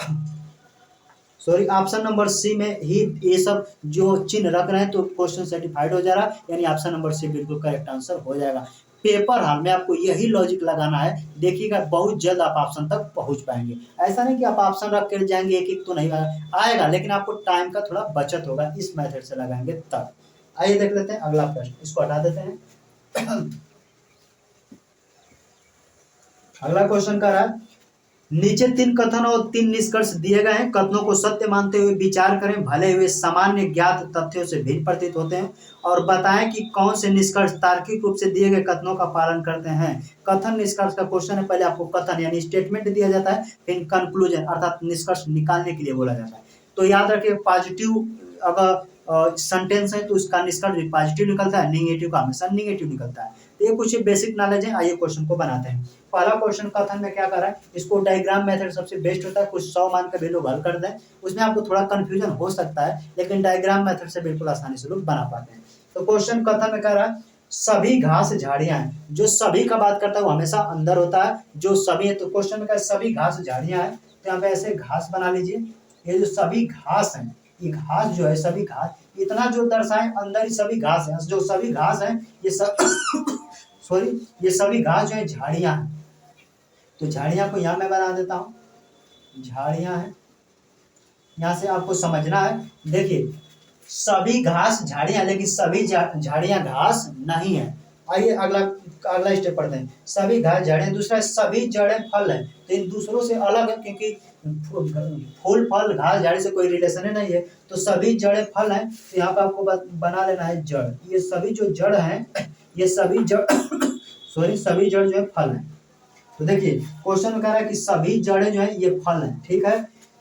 ऑप्शन नंबर सी में ही ये सब जो चिन्ह रख रहे हैं, तो क्वेश्चन सर्टिफाइड हो जा रहा है, यानी ऑप्शन नंबर सी बिल्कुल करेक्ट आंसर हो जाएगा। पेपर हाल में आपको यही लॉजिक लगाना है, देखिएगा बहुत जल्द आप ऑप्शन तक पहुंच पाएंगे। ऐसा नहीं कि आप ऑप्शन रख कर जाएंगे एक एक तो नहीं आएगा, लेकिन आपको टाइम का थोड़ा बचत होगा इस मेथड से लगाएंगे तब। आइए देख लेते हैं अगला प्रश्न, इसको हटा देते हैं। अगला क्वेश्चन कर रहा है नीचे 3 कथन और 3 निष्कर्ष दिए गए हैं, कथनों को सत्य मानते हुए विचार करें, भले हुए सामान्य ज्ञात तथ्यों से भिन्न प्रतीत होते हैं, और बताएं कि कौन से निष्कर्ष तार्किक रूप से दिए गए कथनों का पालन करते हैं। कथन निष्कर्ष का क्वेश्चन है, पहले आपको कथन यानी स्टेटमेंट दिया जाता है, फिर कंक्लूजन अर्थात निष्कर्ष निकालने के लिए बोला जाता है। तो याद रखिए पॉजिटिव अगर सेंटेंस है तो उसका निष्कर्ष भी पॉजिटिव निकलता है, नेगेटिव का हमेशा नेगेटिव निकलता है। तो ये कुछ बेसिक नॉलेज है। आइए क्वेश्चन को बनाते हैं। पहला क्वेश्चन कथन में क्या कर रहा है, इसको डायग्राम मेथड सबसे बेस्ट होता है, कुछ 100 मान का भी लोग हल कर दें, उसमें आपको थोड़ा कंफ्यूजन हो सकता है, लेकिन डायग्राम मेथड से बिल्कुल आसानी से लोग बना पाते हैं। तो क्वेश्चन कथन में कह रहा है सभी घास झाड़ियां हैं, जो सभी का बात करता है वो हमेशा अंदर होता है, जो सभी है, तो क्वेश्चन में कहा सभी घास झाड़ियां हैं, तो यहाँ पे ऐसे घास बना लीजिए। ये जो सभी घास है, ये घास जो है सभी घास, इतना जो दर्शाए अंदर ही सभी घास है, जो सभी घास है ये सब ये सभी घास जो है झाड़ियां हैं। तो झाड़ियां को यहाँ मैं बना देता हूँ, झाड़ियां हैं, यहाँ से आपको समझना है। देखिए सभी घास झाड़ियां, लेकिन सभी झाड़ियां घास नहीं है। आइए अगला स्टेप पढ़ते हैं। सभी घास झाड़ियां, दूसरा सभी जड़ें फल है, तो इन दूसरों से अलग है, क्योंकि फूल फल घास झाड़ी से कोई रिलेशन ही नहीं है। तो सभी जड़ें फल हैं, तो यहाँ पे आपको बना लेना है जड़। ये सभी जो जड़ हैं, ये सभी जड़ सभी जड़ जो है फल हैं। तो देखिए क्वेश्चन में कह रहा है कि सभी जड़ें जो है ये फल हैं, ठीक है।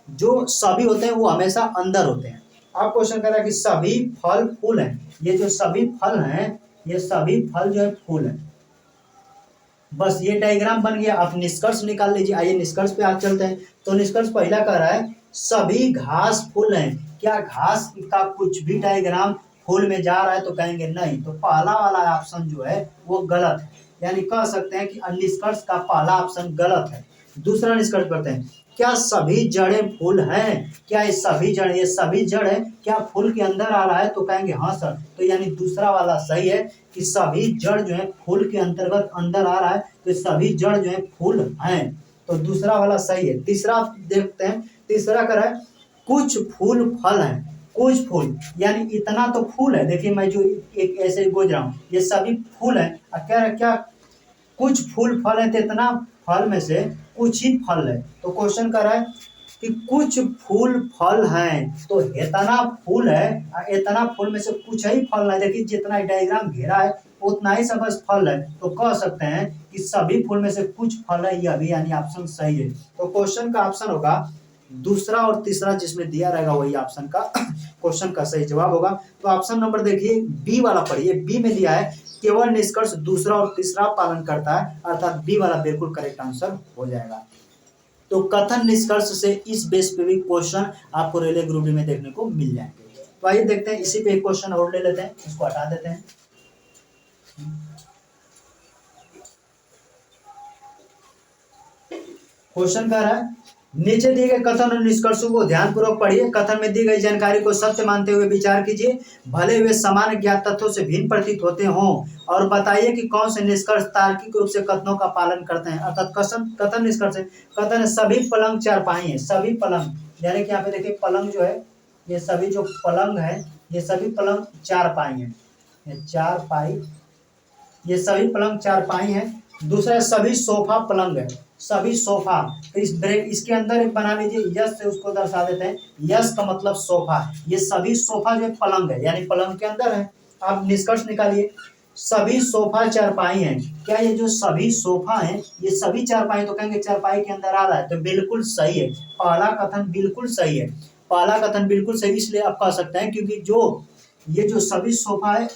जो सभी होते हैं वो हमेशा अंदर होते हैं। अब क्वेश्चन कह रहा है कि सभी फल फूल हैं, ये जो सभी फल हैं ये सभी फल जो है फूल हैं। बस ये डायग्राम बन गया। आप निष्कर्ष निकाल लीजिए। आइए निष्कर्ष पे आज चलते हैं। तो निष्कर्ष पहला कह रहा है सभी घास फूल हैं। क्या घास का कुछ भी डायग्राम फूल में जा रहा है? तो कहेंगे नहीं। तो पहला वाला ऑप्शन जो है वो गलत है, यानी कह सकते हैं कि निष्कर्ष का पहला ऑप्शन गलत है। दूसरा निष्कर्ष करते हैं, क्या सभी जड़ें फूल हैं? क्या ये सभी जड़, ये सभी जड़ है क्या फूल के अंदर आ रहा है? तो कहेंगे हाँ सर। तो यानी दूसरा वाला सही है कि सभी जड़ जो है फूल के अंतर्गत अंदर आ रहा है, तो सभी जड़ जो है फूल हैं। तो दूसरा वाला सही है। तीसरा देखते हैं, तीसरा कह रहा है कुछ फूल फल हैं। कुछ फूल यानी इतना तो फूल है, देखिए मैं जो एक ऐसे गोज रहा हूँ ये सभी फूल है। कह रहा है क्या कुछ फूल फल है, तो इतना फल में से कुछ ही फल है। तो क्वेश्चन कर रहा है कि कुछ फूल फल हैं, तो इतना फूल है, इतना फूल में से कुछ ही फल है। देखिए जितना डायग्राम घेरा है उतना ही सब बस फल है। तो कह सकते हैं कि सभी फूल में से कुछ फल है, यह भी यानी ऑप्शन सही है। तो क्वेश्चन का ऑप्शन होगा दूसरा और तीसरा, जिसमें दिया रहेगा वही ऑप्शन का क्वेश्चन का सही जवाब होगा। तो ऑप्शन नंबर देखिए बी वाला पढ़िए। बी में दिया है केवल निष्कर्ष दूसरा और तीसरा पालन करता है, अर्थात बी वाला बिल्कुल करेक्ट आंसर हो जाएगा। तो कथन निष्कर्ष से इस बेस पे भी क्वेश्चन आपको रेलवे ग्रुप डी में देखने को मिल जाएंगे। तो आइए देखते हैं, इसी पे एक क्वेश्चन और ले लेते हैं, इसको हटा देते हैं। क्वेश्चन कह रहा है नीचे दिए गए कथन और निष्कर्षों को ध्यानपूर्वक पढ़िए। कथन में दी गई जानकारी को सत्य मानते हुए विचार कीजिए, भले वे समान ज्ञात तथ्यों से भिन्न प्रतीत होते हों, और बताइए कि कौन से निष्कर्ष तार्किक रूप से कथनों का पालन करते हैं। अर्थात कथन निष्कर्ष कथन सभी पलंग चारपाई हैं। सभी पलंग यानी कि यहाँ पे देखिए पलंग जो है, ये सभी जो पलंग है ये सभी पलंग चारपाई हैं। ये चारपाई, ये सभी पलंग चारपाई हैं। दूसरा सभी सोफा पलंग है। सभी सोफा, तो इस ब्रेक इसके अंदर एक बना लीजिए, यस से उसको दर्शा देते हैं। यस का मतलब सोफा। ये सभी सोफा जो पलंग है यानी पलंग के अंदर है। आप निष्कर्ष निकालिए सभी सोफा चारपाई हैं। क्या ये जो सभी सोफा हैं ये सभी चारपाई? तो कहेंगे चारपाई के अंदर आ रहा है, तो बिल्कुल सही है। पहला कथन बिल्कुल सही है। पहला कथन बिल्कुल सही इसलिए आप कह सकते हैं क्योंकि जो ये जो सभी सोफा है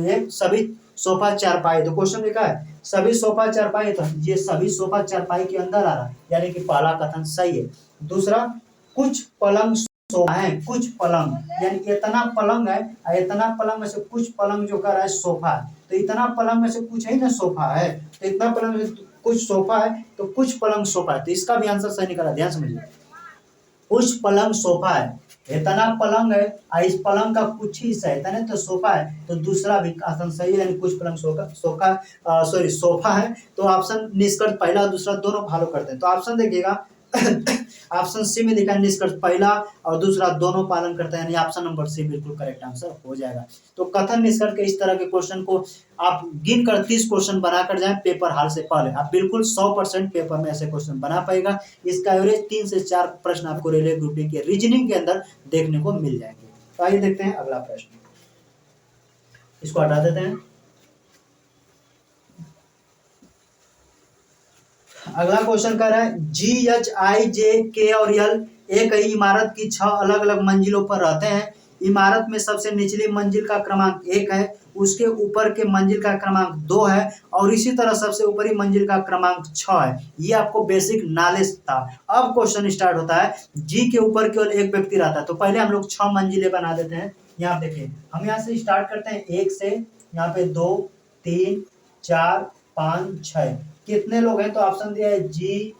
ये सभी सोफा चारपाई। तो क्वेश्चन लिखा है सभी सोफा चारपाई, तो ये सभी सोफा चारपाई के अंदर आ रहा है, यानी कि पहला कथन सही है। दूसरा कुछ पलंग सोफा है। कुछ पलंग यानी इतना पलंग है, इतना पलंग में से कुछ पलंग जो कर रहा है सोफा है, तो इतना पलंग में से कुछ ही ना सोफा है, तो इतना पलंग में से कुछ सोफा है, तो कुछ पलंग सोफा है। तो इसका भी आंसर सही निकला। ध्यान समझिए, कुछ पलंग सोफा है, इतना पलंग है और इस पलंग का कुछ ही हिस्सा है, इतना तो सोफा है। तो दूसरा भी ऑप्शन सही है, यानी कुछ पलंग सोफा है। तो ऑप्शन निष्कर्ष पहला और दूसरा दोनों फॉलो करते हैं। तो ऑप्शन देखिएगा ऑप्शन सी में लिखा है निष्कर्ष पहला और दूसरा दोनों पालन करता है, यानी ऑप्शन नंबर सी बिल्कुल करेक्ट आंसर हो जाएगा। तो कथन निष्कर्ष के इस तरह के क्वेश्चन को आप गिन कर 30 क्वेश्चन बनाकर जाएं पेपर हाल से पहले, आप बिल्कुल 100% पेपर में ऐसे क्वेश्चन बना पाएगा। इसका एवरेज 3 से 4 प्रश्न आपको रेलवे ग्रुप डी के रीजनिंग के अंदर देखने को मिल जाएंगे। तो आइए देखते हैं अगला प्रश्न, इसको हटा देते हैं। अगला क्वेश्चन कर रहा है GHI J K और L एक ही इमारत की 6 अलग अलग मंजिलों पर रहते हैं। इमारत में सबसे निचली मंजिल का क्रमांक 1 है, उसके ऊपर के मंजिल का क्रमांक 2 है और इसी तरह सबसे ऊपरी मंजिल का क्रमांक 6 है। ये आपको बेसिक नॉलेज था। अब क्वेश्चन स्टार्ट होता है, जी के ऊपर केवल एक व्यक्ति रहता है। तो पहले हम लोग 6 मंजिलें बना देते हैं। यहाँ देखिए हम यहाँ से स्टार्ट करते हैं 1 से, यहाँ पे 2 3 4 5 6। कितने लोग हैं? तो ऑप्शन दिया है GHI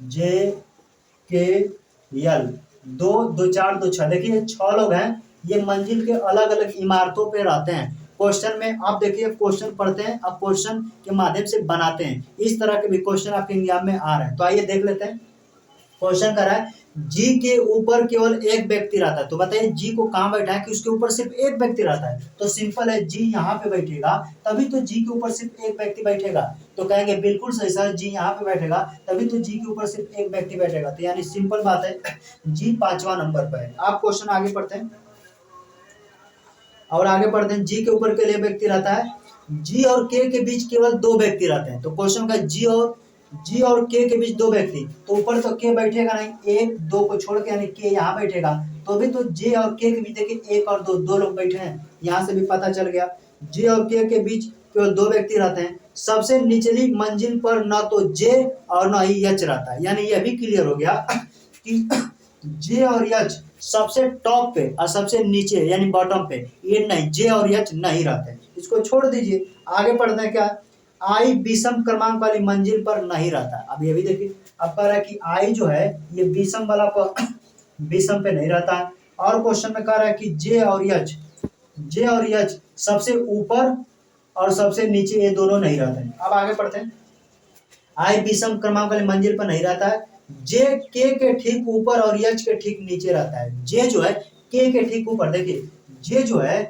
J K L, 2 2 4 2 6। देखिए 6 लोग हैं, ये मंजिल के अलग अलग इमारतों पे रहते हैं। क्वेश्चन में आप देखिए क्वेश्चन पढ़ते हैं, अब क्वेश्चन के माध्यम से बनाते हैं। इस तरह के भी क्वेश्चन आपके एग्जाम में आ रहे हैं। तो आइए देख लेते हैं। क्वेश्चन कर रहा है जी के ऊपर केवल एक व्यक्ति रहता है। तो बताइए जी को कहाँ बैठा है कि उसके ऊपर सिर्फ एक व्यक्ति रहता है? तो सिंपल है, जी यहाँ पे बैठेगा तभी तो जी के ऊपर सिर्फ एक व्यक्ति बैठेगा। तो कहेंगे बिल्कुल सही सर, जी यहाँ पे बैठेगा तभी तो जी के ऊपर सिर्फ एक व्यक्ति बैठेगा। तो यानी सिंपल बात है, जी 5वां नंबर पर है। आप क्वेश्चन आगे पढ़ते हैं और आगे पढ़ते हैं। जी के ऊपर के लिए व्यक्ति रहता है, जी और के बीच केवल 2 व्यक्ति रहते हैं। तो क्वेश्चन का जी और जी और के के बीच दो व्यक्ति, तो ऊपर तो के बैठेगा नहीं, एक दो को छोड़ के यानी के यहाँ बैठेगा, तो भी तो जे और के बीच देखिए एक और दो, दो लोग बैठे हैं, यहाँ से भी पता चल गया। जे और के बीच केवल दो व्यक्ति रहते हैं। सबसे निचली मंजिल पर न तो जे और न ही यच रहता है, यानी यह भी क्लियर हो गया कि जे और यच सबसे टॉप पे और सबसे नीचे यानी बॉटम पे ये नहीं, जे और यच नहीं रहते, इसको छोड़ दीजिए। आगे पढ़ते हैं क्या, आई विषम क्रमांक वाली मंजिल पर नहीं रहता। अब ये भी देखिए, अब कह रहा है कि आई जो है ये विषम वाला पर विषम पे नहीं रहता है। और क्वेश्चन में कह रहा है कि जे और यच सबसे ऊपर और सबसे नीचे ये दोनों नहीं रहते हैं। अब आगे पढ़ते हैं, आई विषम क्रमांक वाली मंजिल पर नहीं रहता है। जे के ठीक ऊपर और यच के ठीक नीचे रहता है। जे जो है के ठीक ऊपर, देखिए जे जो है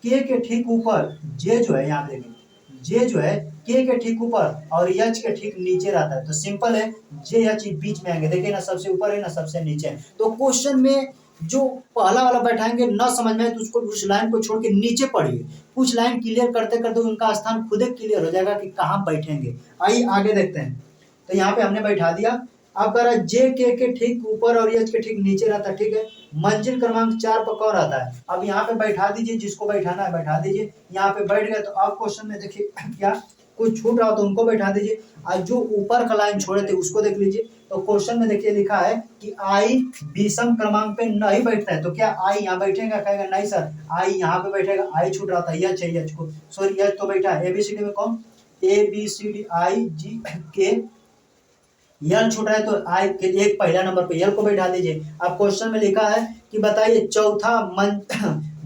के ठीक ऊपर, जे जो है यहाँ देखिए जे जो है के ठीक ऊपर और यच के ठीक नीचे रहता है। तो सिंपल है, जे यच बीच में आएंगे, देखिए ना सबसे ऊपर है ना सबसे नीचे है। तो क्वेश्चन में जो पहला वाला बैठाएंगे ना समझ में तो उसको उस लाइन को छोड़ के नीचे पढ़िए, कुछ लाइन क्लियर करते करते उनका स्थान खुद ही क्लियर हो जाएगा कि कहाँ बैठेंगे। आइए आगे देखते हैं। तो यहाँ पे हमने बैठा दिया। अब कह रहा है जे के ठीक ऊपर और यच के ठीक नीचे रहता है, ठीक है। मंजिल क्रमांक 4 पर कौन आता है, अब यहाँ पे बैठा दीजिए, जिसको बैठाना है बैठा दीजिए। यहाँ पे बैठ गए तो अब क्वेश्चन में देखिए क्या कुछ छूट रहा हो तो उनको बैठा दीजिए, और जो ऊपर का लाइन छोड़े थे उसको देख लीजिए। तो क्वेश्चन में देखिए लिखा है कि आई विषम क्रमांक पे नहीं बैठता है, तो क्या आई यहाँ बैठेगा, कहेगा नहीं सर आई यहाँ पे बैठेगा, आई छूट रहा था, यच है, यच को सॉरी यच तो बैठा है। एबीसीडी में कौन, ABCD आई जी के यल छूट रहा है, तो आई के एक पहला नंबर पे यल को बैठा दीजिए। अब क्वेश्चन में लिखा है कि बताइए चौथा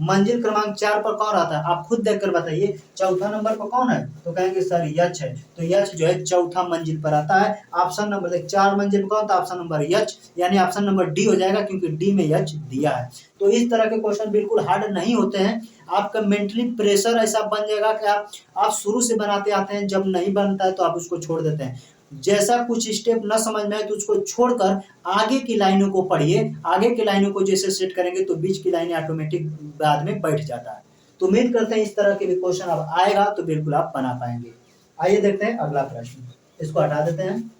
मंजिल क्रमांक 4 पर कौन आता है, आप खुद देखकर बताइए चौथा नंबर पर कौन है, तो कहेंगे सर यच है। तो यच जो है चौथा मंजिल पर आता है। ऑप्शन नंबर 4 मंजिल कौन था, ऑप्शन नंबर यच, यानी ऑप्शन नंबर डी हो जाएगा, क्योंकि डी में यच दिया है। तो इस तरह के क्वेश्चन बिल्कुल हार्ड नहीं होते हैं। आपका मेंटली प्रेशर ऐसा बन जाएगा कि आप शुरू से बनाते आते हैं, जब नहीं बनता है तो आप उसको छोड़ देते हैं। जैसा कुछ स्टेप न समझ में आए तो उसको छोड़कर आगे की लाइनों को पढ़िए। आगे की लाइनों को जैसे सेट करेंगे तो बीच की लाइनें ऑटोमेटिक बाद में बैठ जाता है। तो उम्मीद करते हैं इस तरह के भी क्वेश्चन अब आएगा तो बिल्कुल आप बना पाएंगे। आइए देखते हैं अगला प्रश्न, इसको हटा देते हैं।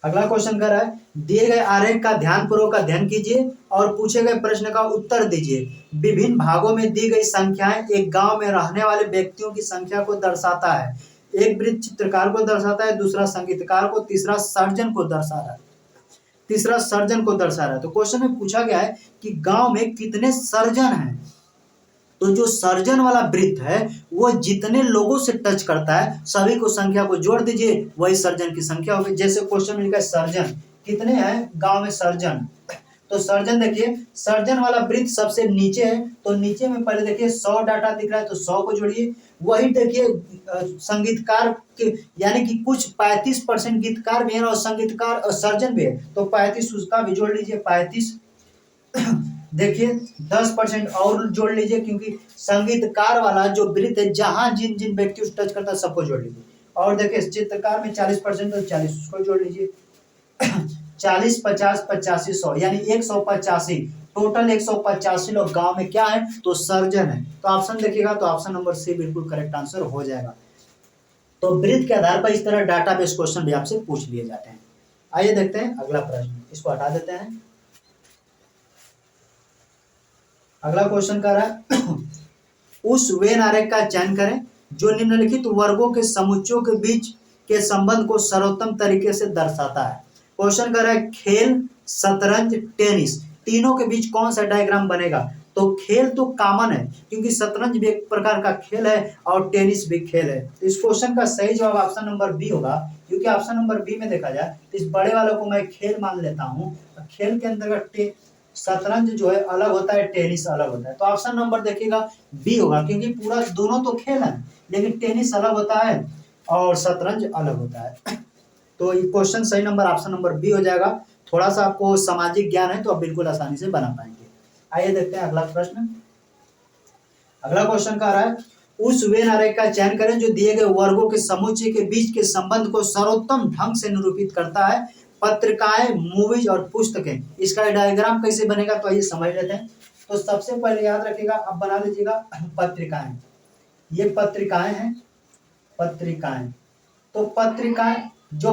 अगला क्वेश्चन कर रहा है, दिए गए आरेख का ध्यानपूर्वक अध्ययन कीजिए और पूछे गए प्रश्न का उत्तर दीजिए। विभिन्न भागों में दी गई संख्याएं एक गांव में रहने वाले व्यक्तियों की संख्या को दर्शाता है। एक वृत्त चित्रकार को दर्शाता है, दूसरा संगीतकार को, तीसरा सर्जन को दर्शा रहा है, तीसरा सर्जन को दर्शा रहा है। तो क्वेश्चन में पूछा गया है कि गांव में कितने सर्जन हैं। तो जो सर्जन वाला वृत्त है वो जितने लोगों से टच करता है सभी को संख्या को जोड़ दीजिए, वही सर्जन की संख्या होगी। जैसे क्वेश्चन में लिखा है सर्जन कितने हैं गांव में सर्जन, तो सर्जन देखिए सर्जन वाला वृत्त सबसे नीचे है, तो नीचे में पहले देखिए 100 डाटा दिख रहा है तो 100 को जोड़िए। वही देखिए संगीतकार के यानी कि कुछ 35% गीतकार भी है और संगीतकार और सर्जन भी है, तो 35 उसका भी जोड़ लीजिए 35। देखिए 10% और जोड़ लीजिए, क्योंकि संगीतकार वाला जो वृत्त है जहां जिन जिन व्यक्तियों से टच करता है सबको जोड़ लीजिए। और देखिए चित्रकार में 40% तो 40 उसको जोड़ लीजिए। 40 50 85 100 यानी 185, टोटल 185 लोग गांव में क्या है तो सर्जन है। तो ऑप्शन देखिएगा तो ऑप्शन नंबर सी बिल्कुल करेक्ट आंसर हो जाएगा। तो वृत्त के आधार पर इस तरह डाटा बेस्ड क्वेश्चन भी आपसे पूछ लिए जाते हैं। आइए देखते हैं अगला प्रश्न, इसको हटा देते हैं। अगला क्वेश्चन कर रहा है उस वेन आरेख का चयन करें जो निम्नलिखित वर्गों के समुच्चयों के बीच के संबंध को सर्वोत्तम तरीके से दर्शाता है। क्वेश्चन कर रहा है खेल, शतरंज, टेनिस, तीनों के बीच कौन सा डायग्राम बनेगा। तो खेल तो कॉमन है क्योंकि शतरंज भी एक प्रकार का खेल है और टेनिस भी खेल है। तो इस क्वेश्चन का सही जवाब ऑप्शन नंबर बी होगा, क्योंकि ऑप्शन नंबर बी में देखा जाए तो इस बड़े वालों को मैं खेल मान लेता हूँ। खेल के अंतर्गत शतरंज जो है अलग होता है, टेनिस अलग होता है। तो ऑप्शन नंबर देखिएगा बी होगा, क्योंकि पूरा दोनों तो खेल है लेकिन टेनिस अलग होता है और शतरंज अलग होता है। तो ये क्वेश्चन सही नंबर ऑप्शन नंबर बी हो जाएगा। थोड़ा सा आपको सामाजिक ज्ञान है तो आप बिल्कुल आसानी से बना पाएंगे। आइए देखते हैं अगला प्रश्न। अगला क्वेश्चन कह रहा है उस वेन आरेख का चयन करें जो दिए गए वर्गों के समुच्चय के बीच के संबंध को सर्वोत्तम ढंग से निरूपित करता है। पत्रिकाएं, मूवीज और पुस्तकें, इसका डायग्राम कैसे बनेगा तो आइए समझ लेते हैं। तो सबसे पहले याद रखिएगा, अब बना लीजिएगा पत्रिकाएं। ये पत्रिकाएं हैं, पत्रिकाएं। तो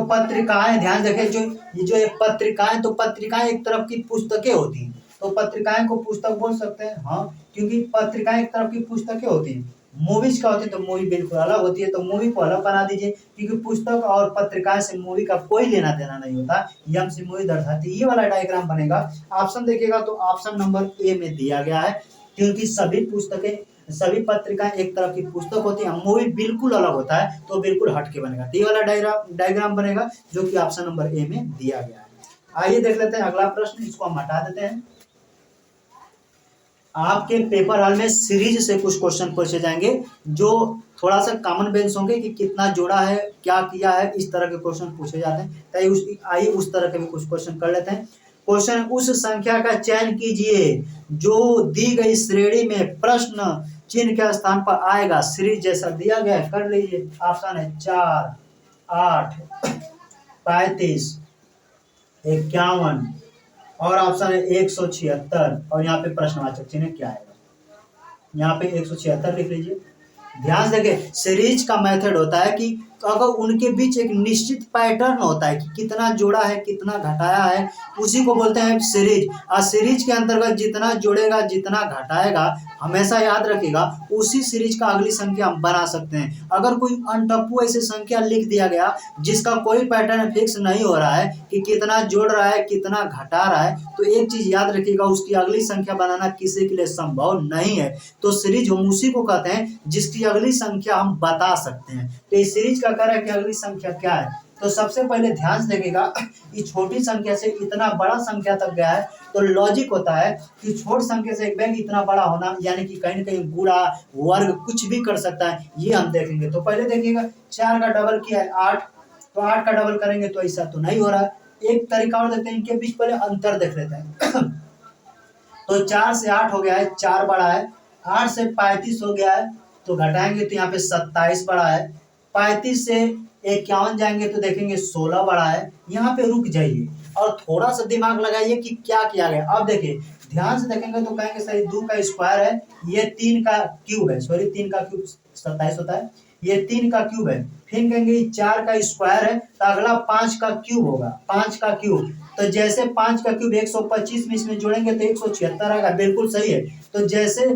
पत्रिकाएं ध्यान रखें, जो ये पत्रिकाएं, तो पत्रिकाएं एक तरफ की पुस्तकें होती हैं। तो पत्रिकाएं को पुस्तक बोल सकते हैं, हाँ, क्योंकि पत्रिकाएं एक तरफ की पुस्तकें होती हैं। मूवीज क्या होती है, तो मूवी बिल्कुल अलग होती है, तो मूवी को अलग बना दीजिए, क्योंकि पुस्तक और पत्रिकाएं से मूवी का कोई लेना देना नहीं होता। ये हमसे मूवी दर्शाती है। ये वाला डायग्राम बनेगा। ऑप्शन देखिएगा तो ऑप्शन नंबर ए में दिया गया है, क्योंकि सभी पत्रिकाएं एक तरफ की पुस्तक होती है, मूवी बिल्कुल अलग होता है, तो बिल्कुल हट के बनेगा। तो ये वाला डायग्राम बनेगा, जो कि ऑप्शन नंबर ए में दिया गया है। आइए देख लेते हैं अगला प्रश्न, इसको हम हटा देते हैं। आपके पेपर हॉल में सीरीज से कुछ क्वेश्चन पूछे जाएंगे, जो थोड़ा सा कॉमन बेस होंगे कि कितना जोड़ा है, क्या किया है, इस तरह के क्वेश्चन पूछे जाते हैं। आइए उस तरह के भी कुछ क्वेश्चन कर लेते हैं। क्वेश्चन, उस संख्या का चयन कीजिए जो दी गई श्रेणी में प्रश्न चिन्ह के स्थान पर आएगा। सीरीज जैसा दिया गया है, कर लीजिए। ऑप्शन है 4, 8, 35, 51 और ऑप्शन है 176, और यहाँ पे प्रश्नवाचक चिन्ह क्या आएगा, यहाँ पे 176 लिख लीजिए। ध्यान से देखिए, सीरीज का मेथड होता है कि अगर उनके बीच एक निश्चित पैटर्न होता है कि कितना जोड़ा है, कितना घटाया है, उसी को बोलते हैं सीरीज। और सीरीज के अंतर्गत जितना जोड़ेगा, जितना घटाएगा, हमेशा याद रखिएगा, उसी सीरीज का अगली संख्या हम बना सकते हैं। अगर कोई अनटप्पू ऐसी संख्या लिख दिया गया जिसका कोई पैटर्न फिक्स नहीं हो रहा है कि कितना जोड़ रहा है, कितना घटा रहा है, तो एक चीज याद रखिएगा, उसकी अगली संख्या बनाना किसी के लिए संभव नहीं है। तो सीरीज हम उसी को कहते हैं जिसकी अगली संख्या हम बता सकते हैं। तो इस सीरीज का कह रहा है कि अगली संख्या क्या है। तो सबसे पहले ध्यान से देखिएगा, इस छोटी संख्या से इतना बड़ा संख्या तक गया है, तो लॉजिक होता है कि छोटी संख्या से एक बैंक इतना बड़ा होना, यानी कि कहीं न कहीं गुणा, वर्ग कुछ भी कर सकता है, ये हम देखेंगे। तो पहले देखिएगा, 4 का डबल किया है 8, तो 8 का डबल करेंगे तो ऐसा तो नहीं हो रहा है। एक तरीका और देखते हैं, इनके बीच पहले अंतर देख लेते हैं। तो 4 से 8 हो गया है, 4 बड़ा है। 8 से 35 हो गया है, तो घटाएंगे तो यहाँ पे 27 बड़ा है। 35 से 51 जाएंगे तो देखेंगे 16 बड़ा है। यहाँ पे रुक जाइए और थोड़ा सा दिमाग लगाइए कि क्या किया गया। अब देखिए, ध्यान से देखेंगे तो कहेंगे सही 2 का स्क्वायर है, ये 3 का क्यूब है, सॉरी 3 का क्यूब 27 होता है, ये 3 का क्यूब है। फिर कहेंगे 4 का स्क्वायर है, तो अगला 5 का क्यूब होगा, 5 का क्यूब। तो जैसे 5 का क्यूब 125 में इसमें जोड़ेंगे तो 176 आएगा, बिल्कुल सही है। तो जैसे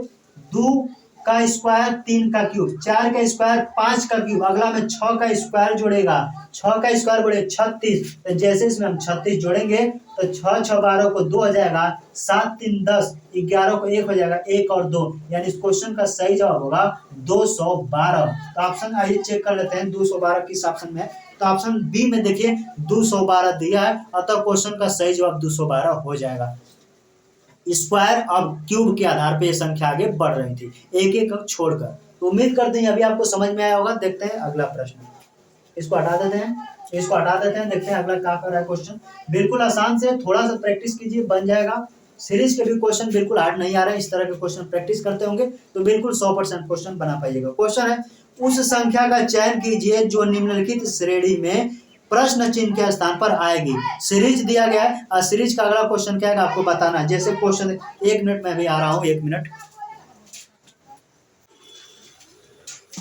2 का स्क्वायर 3 का क्यूब, 4 का स्क्वायर 5 का क्यूब, अगला में 6 का स्क्वायर जोड़ेगा, 6 का स्क्वायर बोले 36, तो जैसे इसमें हम 36 जोड़ेंगे तो 6 6 12 को 2 हो जाएगा, 7 3 10, 11 को 1 हो जाएगा, 1 और 2, यानी इस क्वेश्चन का सही जवाब होगा 212। तो ऑप्शन आइए चेक कर लेते हैं 212 किस ऑप्शन में है। तो ऑप्शन बी में देखिए 212 दिया है, अतः क्वेश्चन का सही जवाब 212 हो जाएगा। स्क्वायर और क्यूब के आधार पे ये संख्या आगे बढ़ रही थी, एक एक अंक छोड़कर। तो उम्मीद करते हैं अभी आपको समझ में आया होगा। देखते हैं अगला प्रश्न, इसको हटा देते हैं, देखते हैं अगला क्या कर रहा है क्वेश्चन। बिल्कुल आसान से, थोड़ा सा प्रैक्टिस कीजिए, बन जाएगा। सीरीज के भी क्वेश्चन बिल्कुल हार्ड नहीं आ रहे हैं, इस तरह के क्वेश्चन प्रैक्टिस करते होंगे तो बिल्कुल 100% क्वेश्चन बना पाइएगा। क्वेश्चन है, उस संख्या का चयन कीजिए जो निम्नलिखित श्रेणी में प्रश्न चिन्ह के स्थान पर आएगी। सीरीज दिया गया है और सीरीज का अगला क्वेश्चन क्या है आपको बताना है। जैसे क्वेश्चन, 1 मिनट में भी आ रहा हूं, 1 मिनट।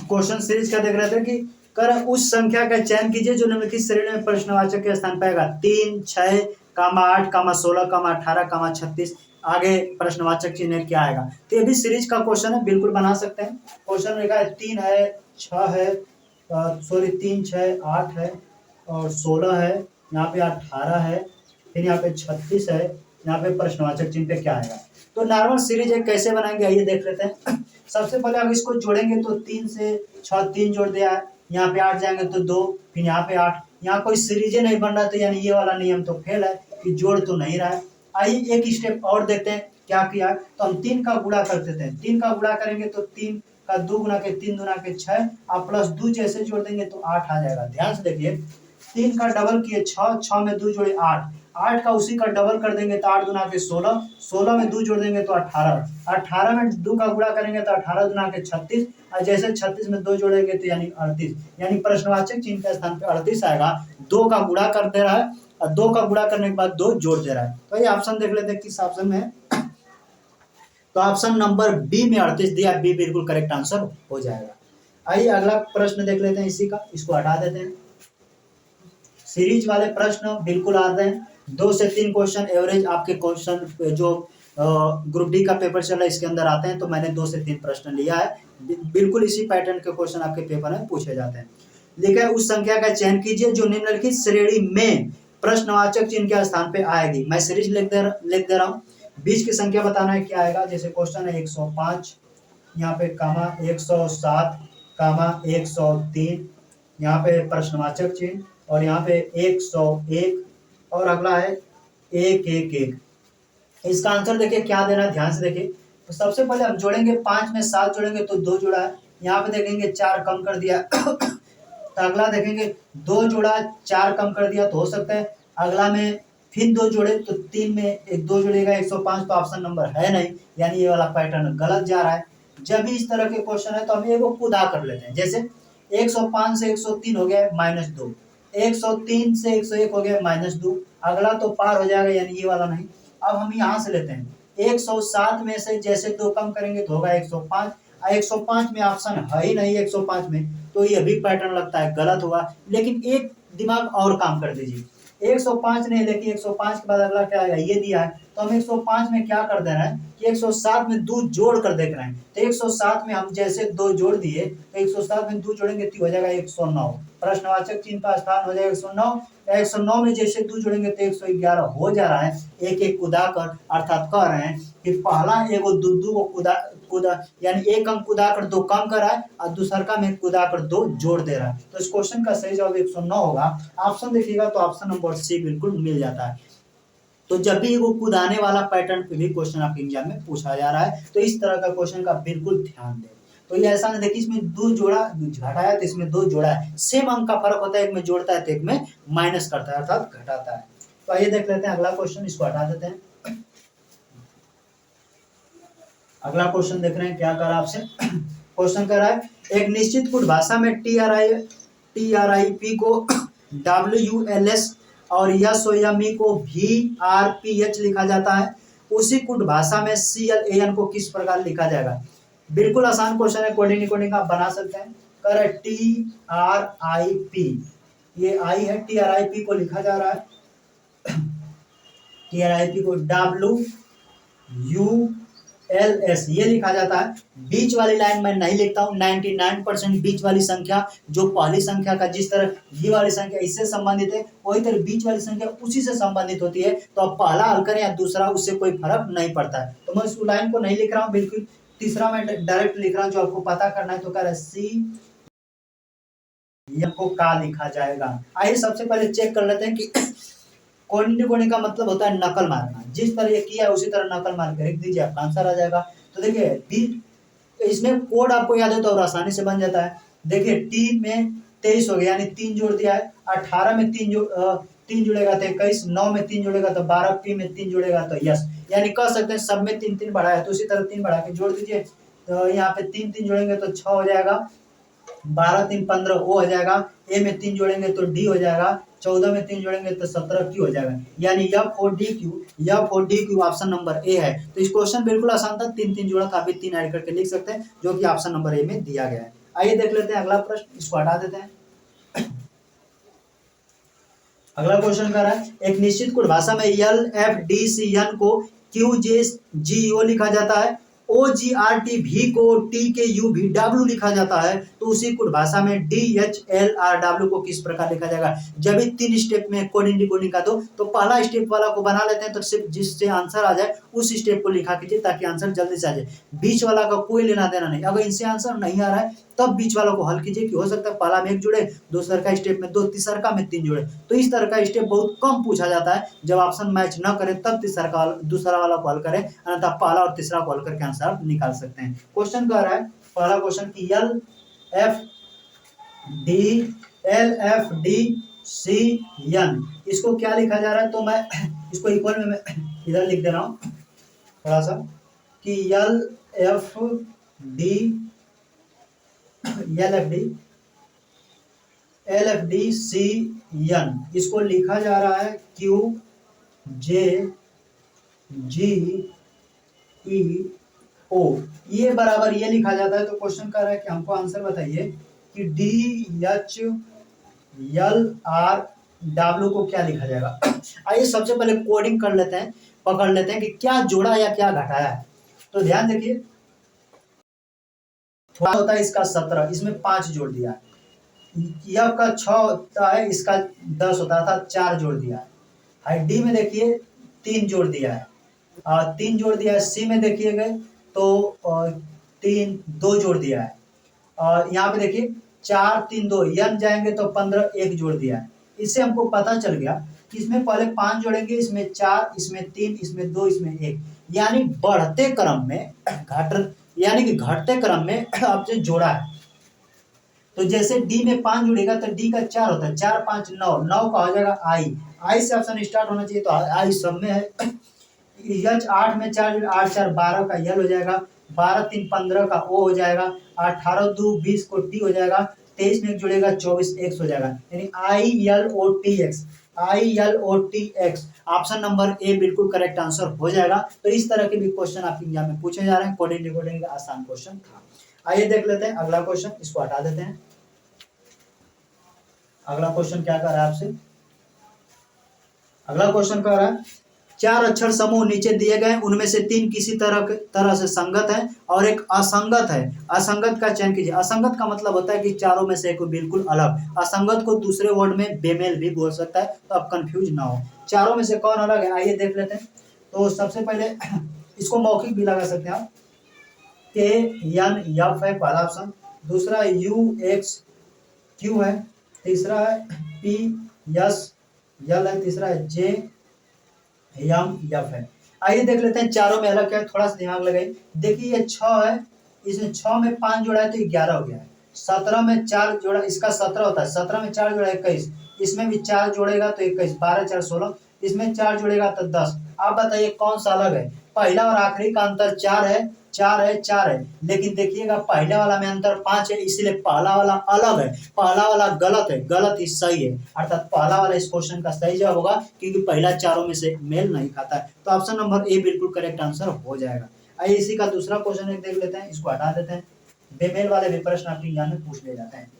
क्वेश्चन सीरीज का देख रहे थे कि कर उस संख्या का चयन कीजिए जो निम्नलिखित श्रेणी में प्रश्नवाचक के स्थान पर आएगा। 3, 6, 8, 16, 18, 36, आगे प्रश्नवाचक चिन्ह क्या आएगा। तो ये भी सीरीज का क्वेश्चन है, बिल्कुल बना सकते हैं। क्वेश्चन लिखा है 3 है, 6 है, सॉरी 3, 6, 8 है और 16 है, यहाँ पे 18 है, फिर यहाँ पे 36 है, यहाँ पे प्रश्नवाचक चिन्ह पे क्या आएगा। तो नॉर्मल सीरीज है, कैसे बनाएंगे आइए देख लेते हैं। सबसे पहले अब इसको जोड़ेंगे तो 3 से 6 3 जोड़ दिया है, यहाँ पे 8 जाएंगे तो 2, फिर यहाँ पे 8, यहाँ कोई सीरीज नहीं बन रहा, तो यानी ये वाला नियम तो फेल है कि जोड़ तो नहीं रहा है। आइए एक स्टेप और देखते हैं क्या किया। तो हम 3 का गुणा कर देते हैं, 3 का गुणा करेंगे तो 3 का 2 गुना के 3 गुना के 6 और प्लस 2 जैसे जोड़ देंगे तो 8 आ जाएगा। ध्यान से देखिए, 3 का डबल किए 6, 6 में 2 जोड़े 8, 8 का उसी का डबल कर देंगे तो 8 दुना के 16, 16 में 2 जोड़ देंगे तो 18, 18 में 2 का गुणा करेंगे तो 18 दुना के 36, और जैसे 36 में 2 जोड़ेंगे तो यानी 38, यानी प्रश्नवाचक चिन्ह के स्थान पे 38 आएगा। 2 का गुणा कर दे रहा है और 2 का गुणा करने के बाद 2 जोड़ दे रहा है। तो ये ऑप्शन देख लेते हैं किस ऑप्शन में है। तो ऑप्शन नंबर बी में 38 दिया, बी बिल्कुल करेक्ट आंसर हो जाएगा। आइए अगला प्रश्न देख लेते हैं इसी का, इसको हटा देते हैं। सीरीज वाले प्रश्न बिल्कुल आते हैं, 2 से 3 क्वेश्चन एवरेज आपके क्वेश्चन जो ग्रुप डी का पेपर चल रहा है इसके अंदर आते हैं, तो मैंने 2 से 3 प्रश्न लिया है। बिल्कुल इसी पैटर्न के क्वेश्चन आपके पेपर में पूछे जाते हैं। लिखा है उस संख्या का चयन कीजिए जो निम्नलिखित श्रेणी में प्रश्नवाचक चिन्ह के स्थान पे आएगी। मैं सीरीज लिख दे रहा हूँ। बीच की संख्या बताना है क्या आएगा। जैसे क्वेश्चन है 105, यहाँ पे कामा 107, कामा 103, यहाँ पे प्रश्नवाचक चिन्ह, और यहाँ पे 101, और अगला है 111। इसका आंसर देखिए क्या देना है, ध्यान से देखिए। तो सबसे पहले हम जोड़ेंगे, 5 में 7 जोड़ेंगे तो 2 जुड़ा है। यहाँ पे देखेंगे 4 कम कर दिया तो अगला देखेंगे 2 जोड़ा, 4 कम कर दिया, तो हो सकता है अगला में फिर 2 जोड़े तो 3 में 2 जोड़ेगा 105, तो ऑप्शन नंबर है नहीं, यानी ये वाला पैटर्न गलत जा रहा है। जब भी इस तरह के क्वेश्चन है तो हम एक खुदा कर लेते हैं। जैसे 105 से 103 हो गया -2, 103 से 101 हो गया -2, अगला तो पार हो जाएगा, यानी ये वाला नहीं। अब हम यहाँ से लेते हैं 107 में से जैसे 2 कम करेंगे तो होगा 105, 105 में ऑप्शन है ही नहीं 105 में, तो ये भी पैटर्न लगता है गलत हुआ। लेकिन एक दिमाग और काम कर दीजिए, 105 नहीं, देखिए 105 के बाद अगला क्या आएगा, ये दिया है, तो हम 105 में क्या कर देना है कि 107 में 2 जोड़ कर देख रहे हैं। तो 107 में हम जैसे 2 जोड़ दिए तो 107 में 2 जोड़ेंगे तो हो जाएगा 109, प्रश्नवाचक चिन्ह का स्थान हो जाएगा 109। 109 में जैसे 2 जोड़ेंगे तो 111 हो जा रहा है। एक एक कुदा कर, अर्थात कह रहे हैं कि पहला एगो दू को कुदा यानी एक अंक कुदा कर 2 कम करा है, और दूसरा में कुदा कर 2 जोड़ दे रहा है। तो इस क्वेश्चन का सही जवाब 109 होगा। ऑप्शन देखिएगा तो ऑप्शन नंबर सी बिल्कुल मिल जाता है। तो जब भी वो कुदाने वाला पैटर्न पे भी क्वेश्चन आपके एग्जाम में पूछा जा रहा है तो इस तरह का क्वेश्चन का बिल्कुल ध्यान दें। तो ये ऐसा नहीं देखिए इसमें 2 जोड़ा घटाया तो इसमें 2 जोड़ा है, सेम अंक का फर्क होता है, एक में जोड़ता है तो एक में माइनस करता है अर्थात घटाता है। तो आइए देख लेते हैं अगला क्वेश्चन, इसको हटा देते हैं। अगला क्वेश्चन देख रहे हैं क्या कर रहा है आपसे। क्वेश्चन कर रहा है एक निश्चित कुट भाषा में TRIP को WULS और SOME को VRPH लिखा जाता है, उसी कुट भाषा में CLAN को किस प्रकार लिखा जाएगा। बिल्कुल आसान क्वेश्चन है, कोडिंग कोडिंग आप बना सकते हैं। कर TRIP, ये आई है, TRIP को लिखा जा रहा है, TRIP को WULS ये लिखा जाता है। बीच वाली लाइन मैं नहीं लिखता हूँ, 99% बीच वाली संख्या जो पहली संख्या का जिस तरह ये वाली संख्या इससे संबंधित है, वही तरह बीच वाली संख्या उसी से संबंधित होती है। तो अब पहला हल करें या दूसरा, उससे कोई फर्क नहीं पड़ता है। तो मैं इस लाइन को नहीं लिख रहा हूँ, बिल्कुल तीसरा मैं डायरेक्ट लिख रहा हूँ। जो आपको पता करना है तो कह रहा है C को का लिखा जाएगा। आइए सबसे पहले चेक कर लेते हैं कि कोडिंग का मतलब होता है नकल मारना। जिस तरह ये किया है उसी तरह नकल मार के लिख दीजिए, आपका आंसर आ जाएगा। तो देखिए इसमें कोड आपको याद हो तो और आसानी से बन जाता है। देखिए टी में 23 हो गया, यानी 3 जोड़ दिया है। 18 में 3 जुड़ेगा तो 21, 9 में 3 जुड़ेगा तो 12, पी में 3 जुड़ेगा तो यस, यानी कह सकते हैं सब में 3 3 बढ़ा है, तो उसी तरह 3 बढ़ा के जोड़ दीजिए। तो यहाँ पे 3 3 जोड़ेंगे तो 6 हो जाएगा, 12 3 15 ओ हो जाएगा, ए में 3 जोड़ेंगे तो डी हो जाएगा, 14 में 3 जोड़ेंगे तो 17 क्यू हो जाएगा, यानी F4DQ ऑप्शन नंबर ए है। तो इस क्वेश्चन बिल्कुल आसान था, 3 3 जोड़ा था, अभी 3 ऐड करके लिख सकते हैं, जो कि ऑप्शन नंबर ए में दिया गया है। आइए देख लेते हैं अगला प्रश्न, इसको हटा देते हैं। अगला क्वेश्चन कर रहा है एक निश्चित कोड भाषा में LFDCN को QJGO लिखा जाता है, OGRTV को TKUVW लिखा जाता है, तो उसी कोड भाषा में DHLRW को किस प्रकार लिखा जाएगा। जब भी 3 स्टेप में कोडिंग का तो पहला स्टेप वाला को बना लेते हैं, तो सिर्फ जिससे आंसर आ जाए उस स्टेप को लिखा कीजिए ताकि आंसर जल्दी से आ जाए। बीच वाला का कोई लेना देना नहीं, अगर इनसे आंसर नहीं आ रहा है तब बीच वालों को हल कीजिए कि हो सकता है पहला में 1 जुड़े, दूसरा का स्टेप में 2, तीसरा में 3 जुड़े। तो इस तरह का स्टेप बहुत कम पूछा जाता है, जब ऑप्शन मैच न करे तब दूसरा वाला को हल करें, अन्यथा पहला और तीसरा को हल करके आंसर निकाल सकते हैं। क्वेश्चन कह रहा है पहला क्वेश्चन की LFDCN इसको क्या लिखा जा रहा है, तो मैं इसको इक्वल में मैं इधर लिख दे रहा हूँ थोड़ा सा कि LFDCN इसको लिखा जा रहा है QJGE ओ, ये बराबर ये लिखा जाता है। तो क्वेश्चन कर रहा है कि हमको आंसर बताइए कि D H L R W को क्या लिखा जाएगा। आइए सबसे पहले कोडिंग कर लेते हैं, पकड़ लेते हैं कि क्या जोड़ा या क्या घटाया है। तो ध्यान देखिए, थोड़ा होता है इसका 17, इसमें 5 जोड़ दिया है। यह का 6 होता है, इसका 10 होता था, 4 जोड़ दिया है। हाई डी में देखिए 3 जोड़ दिया है, 3 जोड़ दिया है। सी में देखिए गए तो 3 2 जोड़ दिया है। और यहाँ पे देखिए 4 3 2 यन जाएंगे तो 15 1 जोड़ दिया है। इससे हमको पता चल गया कि इसमें पहले 5 जोड़ेंगे, इसमें 4, इसमें 3, इसमें 2, इसमें 1, यानी बढ़ते क्रम में घट, यानी कि घटते क्रम में आपसे जोड़ा है। तो जैसे डी में 5 जुड़ेगा तो डी का 4 होता है, 4 5 9, 9 का हो जाएगा आई, आई से ऑप्शन स्टार्ट होना चाहिए, तो आई सब में है। यच 8 में 4 जुड़े, 8 4 12 का यल हो जाएगा, 12 3 15 का ओ हो जाएगा, 18 2 20 को टी हो जाएगा, 23 में जुड़ेगा 24 एक्स हो जाएगा, यानी I L O T X, I L O T X. Option number A बिल्कुल करेक्ट आंसर हो जाएगा। तो इस तरह के भी क्वेश्चन आपके एग्जाम में पूछे जा रहे हैं। कोडिंग डिकोडिंग का आसान क्वेश्चन था। आइए देख लेते हैं अगला क्वेश्चन, इसको हटा देते हैं। अगला क्वेश्चन क्या कर रहा है आपसे, अगला क्वेश्चन कह रहा है 4 अक्षर समूह नीचे दिए गए, उनमें से 3 किसी तरह से संगत है और एक असंगत है, असंगत का चयन कीजिए। असंगत का मतलब होता है कि चारों में से एक बिल्कुल अलग। असंगत को दूसरे वर्ड में बेमेल भी बोल सकता है, तो आप कंफ्यूज ना हो। चारों में से कौन अलग है, आइए देख लेते हैं। तो सबसे पहले इसको मौखिक भी लगा सकते हैं आप, के एन एफ है पहला ऑप्शन, दूसरा यू एक्स क्यू है, तीसरा है पी एस यल है, तीसरा है जे एम एफ है। आइए देख लेते हैं चारों में अलग क्या है, थोड़ा सा दिमाग लगाइए। देखिए ये 6 है, इसमें 6 में 5 जोड़ा है तो 11 हो गया है। 17 में 4 जोड़ा, इसका 17 होता है, 17 में 4 जोड़ा 21, इसमें भी 4 जोड़ेगा तो 21, 12 4 16, इसमें 4 जोड़ेगा तो 10। आप बताइए कौन सा अलग है। पहला और आखिरी का अंतर 4 है, 4 है, 4 है, लेकिन देखिएगा पहले वाला में अंतर 5 है, इसलिए पहला वाला अलग है, पहला वाला गलत है, गलत ही सही है, अर्थात पहला वाला इस क्वेश्चन का सही जवाब होगा, क्योंकि पहला चारों में से मेल नहीं खाता है। तो ऑप्शन नंबर ए बिल्कुल करेक्ट आंसर हो जाएगा। आइए इसी का दूसरा क्वेश्चन एक देख लेते हैं, इसको हटा देते हैं। बेमेल वाले भी प्रश्न आपके एग्जाम में पूछ ले जाते हैं।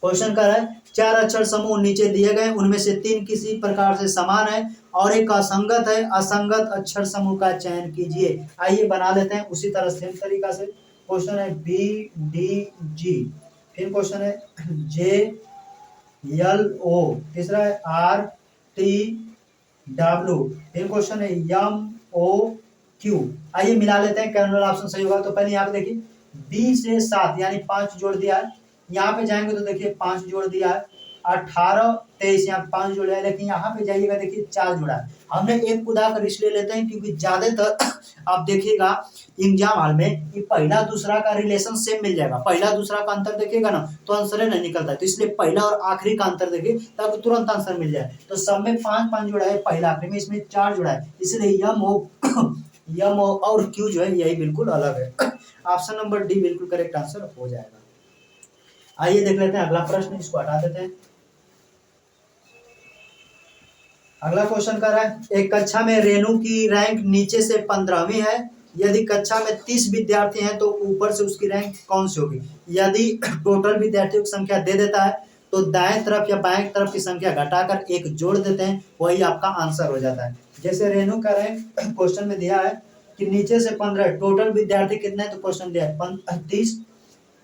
क्वेश्चन कर रहा है 4 अक्षर समूह नीचे दिए गए, उनमें से 3 किसी प्रकार से समान है और एक असंगत है, असंगत अक्षर समूह का चयन कीजिए। आइए बना लेते हैं उसी तरह सेम तरीका से। क्वेश्चन है बी डी जी, फिर क्वेश्चन है जे एल ओ, तीसरा है आर टी डब्ल्यू, फिर क्वेश्चन है एम ओ क्यू। आइए मिला लेते हैं, कैंडल ऑप्शन सही होगा। तो पहले यहाँ पे देखिए बी से 7 यानी 5 जोड़ दिया है, यहाँ पे जाएंगे तो देखिए 5 जोड़ दिया है, 18 23 यहाँ 5 जोड़ा है, लेकिन यहाँ पे जाइएगा देखिए 4 जोड़ा है। हमने एक खुदा कर इसलिए लेते हैं क्योंकि ज्यादातर आप देखिएगा एग्जाम हॉल में ये पहला दूसरा का रिलेशन सेम मिल जाएगा, पहला दूसरा का अंतर देखिएगा ना तो आंसर नहीं निकलता है, तो इसलिए पहला और आखिरी का अंतर देखिए ताकि तुरंत आंसर मिल जाए। तो सब में 5 5 जोड़ा है, पहला आखिरी में इसमें 4 जोड़ा है, इसलिए यम और क्यू जो है यही बिल्कुल अलग है। ऑप्शन नंबर डी बिल्कुल करेक्ट आंसर हो जाएगा। आइए देख लेते हैं अगला प्रश्न, इसको हटा देते हैं। अगला क्वेश्चन कर रहा है एक कक्षा में रेणु की रैंक नीचे से 15वीं है, यदि कक्षा में 30 विद्यार्थी हैं तो ऊपर से उसकी रैंक कौन सी होगी। यदि टोटल विद्यार्थियों की संख्या दे देता है तो दाएं तरफ या बाएं तरफ की संख्या घटाकर एक जोड़ देते हैं, वही आपका आंसर हो जाता है। जैसे रेणु का रैंक क्वेश्चन में दिया है कि नीचे से 15, टोटल विद्यार्थी कितने हैं तो क्वेश्चन दिया है 30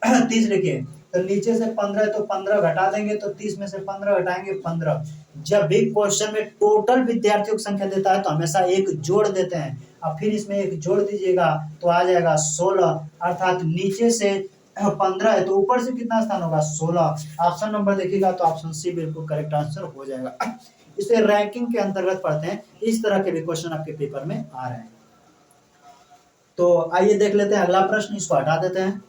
30 लिखिए, तो नीचे से 15 तो 15 घटा देंगे तो 30 में से 15 घटाएंगे 15। जब भी क्वेश्चन में टोटल विद्यार्थियों की संख्या देता है तो हमेशा एक जोड़ देते हैं, अब फिर इसमें एक जोड़ दीजिएगा तो आ जाएगा 16, अर्थात नीचे से 15 है तो ऊपर से कितना स्थान होगा 16। ऑप्शन नंबर देखिएगा तो ऑप्शन सी बिल्कुल करेक्ट आंसर हो जाएगा। इसे रैंकिंग के अंतर्गत पढ़ते हैं, इस तरह के भी क्वेश्चन आपके पेपर में आ रहे हैं। तो आइए देख लेते हैं अगला प्रश्न, इसको हटा देते हैं।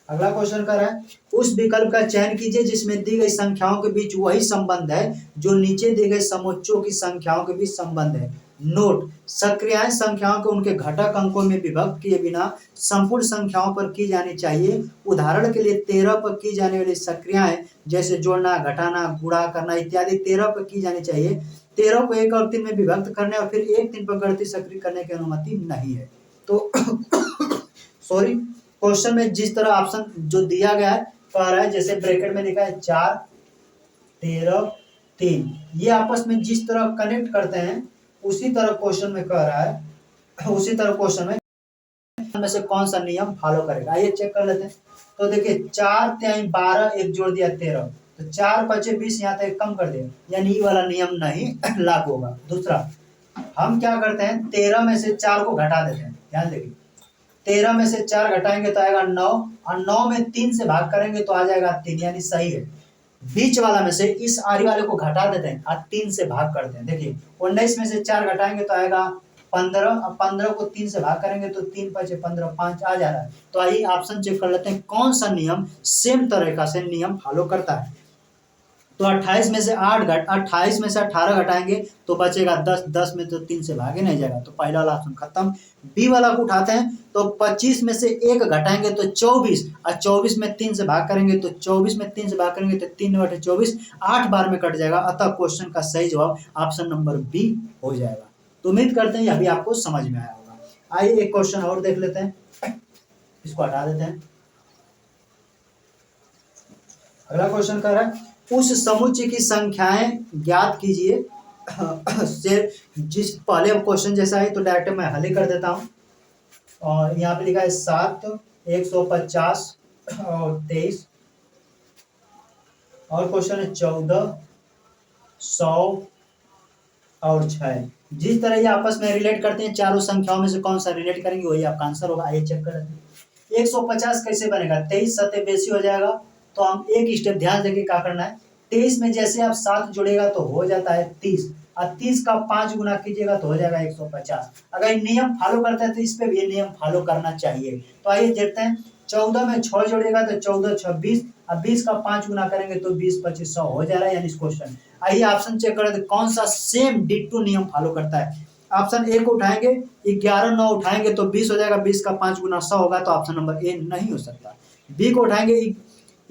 अगला क्वेश्चन कर रहा है उस विकल्प का चयन कीजिए जिसमें दी गई संख्याओं के बीच वही संबंध है जो नीचे दी गई समुच्चयों की संख्याओं के बीच संबंध है। नोट, सक्रियाएं संख्याओं को उनके घटक अंकों में विभक्त किए बिना संपूर्ण संख्याओं पर की जानी चाहिए। उदाहरण के लिए 13 पर की जाने वाली सक्रियाएं जैसे जोड़ना, घटाना, गुणा करना इत्यादि 13 पर की जानी चाहिए। 13 को 1 और 3 में विभक्त करने और फिर एक 3 पर गणितीय सक्रिय करने की अनुमति नहीं है। तो सॉरी, क्वेश्चन में जिस तरह ऑप्शन जो दिया गया है कह रहा है, जैसे ब्रैकेट में लिखा है 4, 13, 3, ये आपस में जिस तरह कनेक्ट करते हैं उसी तरह क्वेश्चन में कह रहा है, उसी तरह क्वेश्चन में से कौन सा नियम फॉलो करेगा, आइए चेक कर लेते हैं। तो देखिए 4 3 12, एक जोड़ दिया 13, तो 4 5 20, यहाँ तक कम कर दिया, यानी ये वाला नियम नहीं लागू होगा। दूसरा, हम क्या करते हैं 13 में से 4 को घटा देते हैं, ध्यान देखिए 13 में से 4 घटाएंगे तो आएगा 9, और 9 में 3 से भाग करेंगे तो आ जाएगा 3, यानी सही है। बीच वाला में से इस आरी वाले को घटा देते हैं और 3 से भाग करते हैं। देखिए 19 में से 4 घटाएंगे तो आएगा 15, अब 15 को 3 से भाग करेंगे तो 3 5 15, 5 आ जा रहा है। तो आइए ऑप्शन चेक कर लेते हैं कौन सा नियम सेम तरीका से नियम फॉलो करता है। तो 28 में से 18 घटाएंगे तो बचेगा 10, 10 में तो 3 से भागे नहीं जाएगा, तो पहला वाला ऑप्शन खत्म। बी वाला को उठाते हैं तो 25 में से 1 घटाएंगे तो 24, और 24 में 3 से भाग करेंगे तो 24 में 3 से भाग करेंगे तो 3/24, 8 बार में कट जाएगा। अतः क्वेश्चन का सही जवाब ऑप्शन नंबर बी हो जाएगा। तो उम्मीद करते हैं यह भी आपको समझ में आया होगा। आइए एक क्वेश्चन और देख लेते हैं, इसको हटा देते हैं। अगला क्वेश्चन कर रहा है उस समुच्चय की संख्याएं ज्ञात कीजिए से, जिस पहले क्वेश्चन जैसा है तो डायरेक्ट मैं हल ही कर देता हूं। और यहाँ पे लिखा है 7, 150 और 23, और क्वेश्चन है 14, 100 और 6। जिस तरह ये आपस में रिलेट करते हैं, चारों संख्याओं में से कौन सा रिलेट करेंगे वही आपका आंसर होगा। आइए चेक कर लेते हैं। 150 कैसे बनेगा, 23 7 बेसी हो जाएगा, तो हम एक स्टेप ध्यान देंगे क्या करना है। 23 में जैसे आप 7 जोड़ेगा तो हो जाता है 30, और 30 का 5 गुना कीजिएगा तो हो जाएगा 150। अगर ये नियम फॉलो करते हैं तो इस पे भी ये नियम फॉलो करना चाहिए। तो आइए देखते हैं, 14 में 6 जोड़ेगा तो 14 6 20, और 20 का 5 गुना करेंगे तो 20 25 100 हो जा रहा है, यानी इस क्वेश्चन। आइए ऑप्शन चेक करें तो कौन सा सेम डिट्टो नियम फॉलो करता है। ऑप्शन ए को उठाएंगे, 11 9 उठाएंगे तो 20 हो जाएगा, 20 का 5 गुना 100 होगा, तो ऑप्शन नंबर ए नहीं हो सकता। बी को उठाएंगे,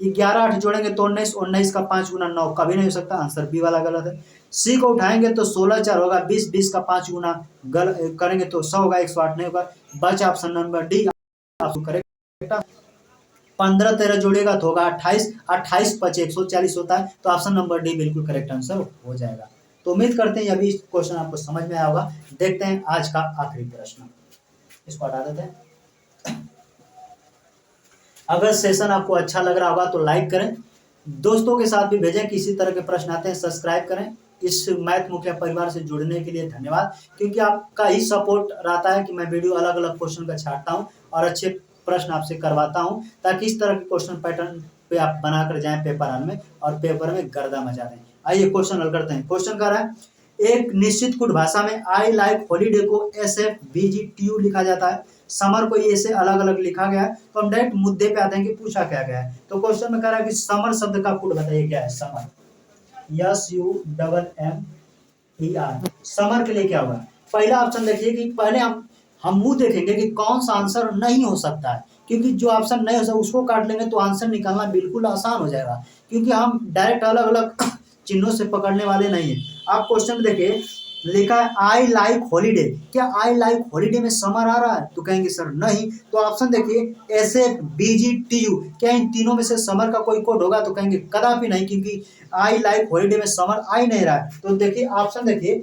11 8 जोड़ेंगे तो 19, 19 का 5 गुना 9 कभी नहीं हो सकता, आंसर बी वाला गलत है। सी को उठाएंगे तो 16 4 होगा, 20 20 का 5 गुना करेंगे तो 100 होगा, 108 नहीं होगा, बचा option number D, option correct. 15 13 जोड़ेगा तो होगा 28, 28 5 140 होता है, तो ऑप्शन नंबर डी बिल्कुल करेक्ट आंसर हो जाएगा। तो उम्मीद करते हैं अभी क्वेश्चन आपको समझ में आया होगा। देखते हैं आज का आखिरी प्रश्न, इसको हटा देते हैं। अगर सेशन आपको अच्छा लग रहा होगा तो लाइक करें, दोस्तों के साथ भी भेजें, किसी तरह के प्रश्न आते हैं सब्सक्राइब करें। इस मैथ मुखिया परिवार से जुड़ने के लिए धन्यवाद, क्योंकि आपका ही सपोर्ट रहता है कि मैं वीडियो अलग अलग क्वेश्चन का छाटता हूं और अच्छे प्रश्न आपसे करवाता हूं, ताकि इस तरह के क्वेश्चन पैटर्न पे आप बनाकर जाएं पेपर हल में और पेपर में गर्दा मचा दें। आइए क्वेश्चन हल करते हैं। क्वेश्चन कर रहा है, एक निश्चित कुछ भाषा में आई लाइक हॉलीडे को SFBGTU लिखा जाता है, समर को ये से अलग अलग लिखा गया है। तो हम डायरेक्ट मुद्दे पे आते हैं कि पूछा क्या गया है। तो क्वेश्चन में कह रहा है कि समर शब्द का कोड बताइए क्या है। समर SUMMER, समर के लिए क्या होगा। पहला ऑप्शन देखिए कि पहले हम मुंह देखेंगे कि कौन सा आंसर नहीं हो सकता है, क्योंकि जो ऑप्शन नहीं हो सकता उसको काट लेंगे तो आंसर निकालना बिल्कुल आसान हो जाएगा, क्योंकि हम डायरेक्ट अलग अलग चिन्हों से पकड़ने वाले नहीं है। आप क्वेश्चन में देखिए लिखा है आई लाइक हॉलीडे, क्या आई लाइक हॉलीडे में समर आ रहा है, तो कहेंगे सर नहीं। तो ऑप्शन देखिए SFBGTU, क्या इन तीनों में से समर का कोई कोड होगा, तो कहेंगे कदापि नहीं, क्योंकि आई लाइक हॉलीडे में समर आ ही नहीं रहा है। तो देखिए ऑप्शन देखिए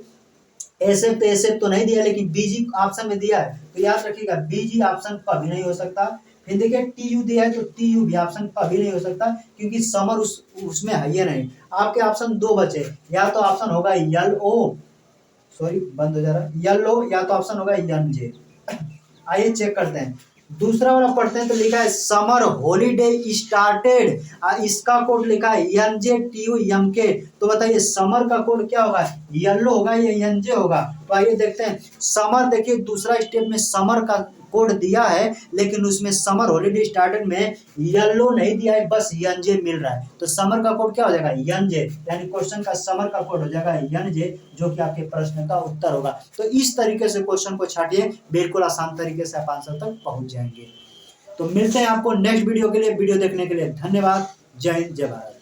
SF तो नहीं दिया, लेकिन BG ऑप्शन में दिया है, तो याद रखिएगा BG ऑप्शन कभी नहीं हो सकता। फिर देखिए TU दिया है तो TU भी ऑप्शन कभी नहीं हो सकता, क्योंकि समर उसमें है ही नहीं। आपके ऑप्शन 2 बचे, या तो ऑप्शन होगा YLO, सॉरी बंद हो जा रहा है, YLO, या तो ऑप्शन होगा YNJ। आइए चेक करते हैं, दूसरा वाला पढ़ते हैं। तो लिखा है समर हॉलीडे स्टार्टेड, इसका कोड लिखा है NJTUMK। तो बताइए समर का कोड क्या होगा, येलो होगा या NJ होगा। तो आइए देखते हैं। समर देखिए दूसरा स्टेप में समर का कोड दिया है, लेकिन उसमें समर हॉलीडे स्टार्टेड में येलो नहीं दिया है, बस NJ मिल रहा है। तो समर का कोड क्या हो जाएगा NJ, यानी क्वेश्चन का समर का कोड हो जाएगा NJ, जो कि आपके प्रश्न का उत्तर होगा। तो इस तरीके से क्वेश्चन को छाटिए, बिल्कुल आसान तरीके से आप आंसर तक पहुंच जाएंगे। तो मिलते हैं आपको नेक्स्ट वीडियो के लिए। वीडियो देखने के लिए धन्यवाद। जय हिंद, जय भारत।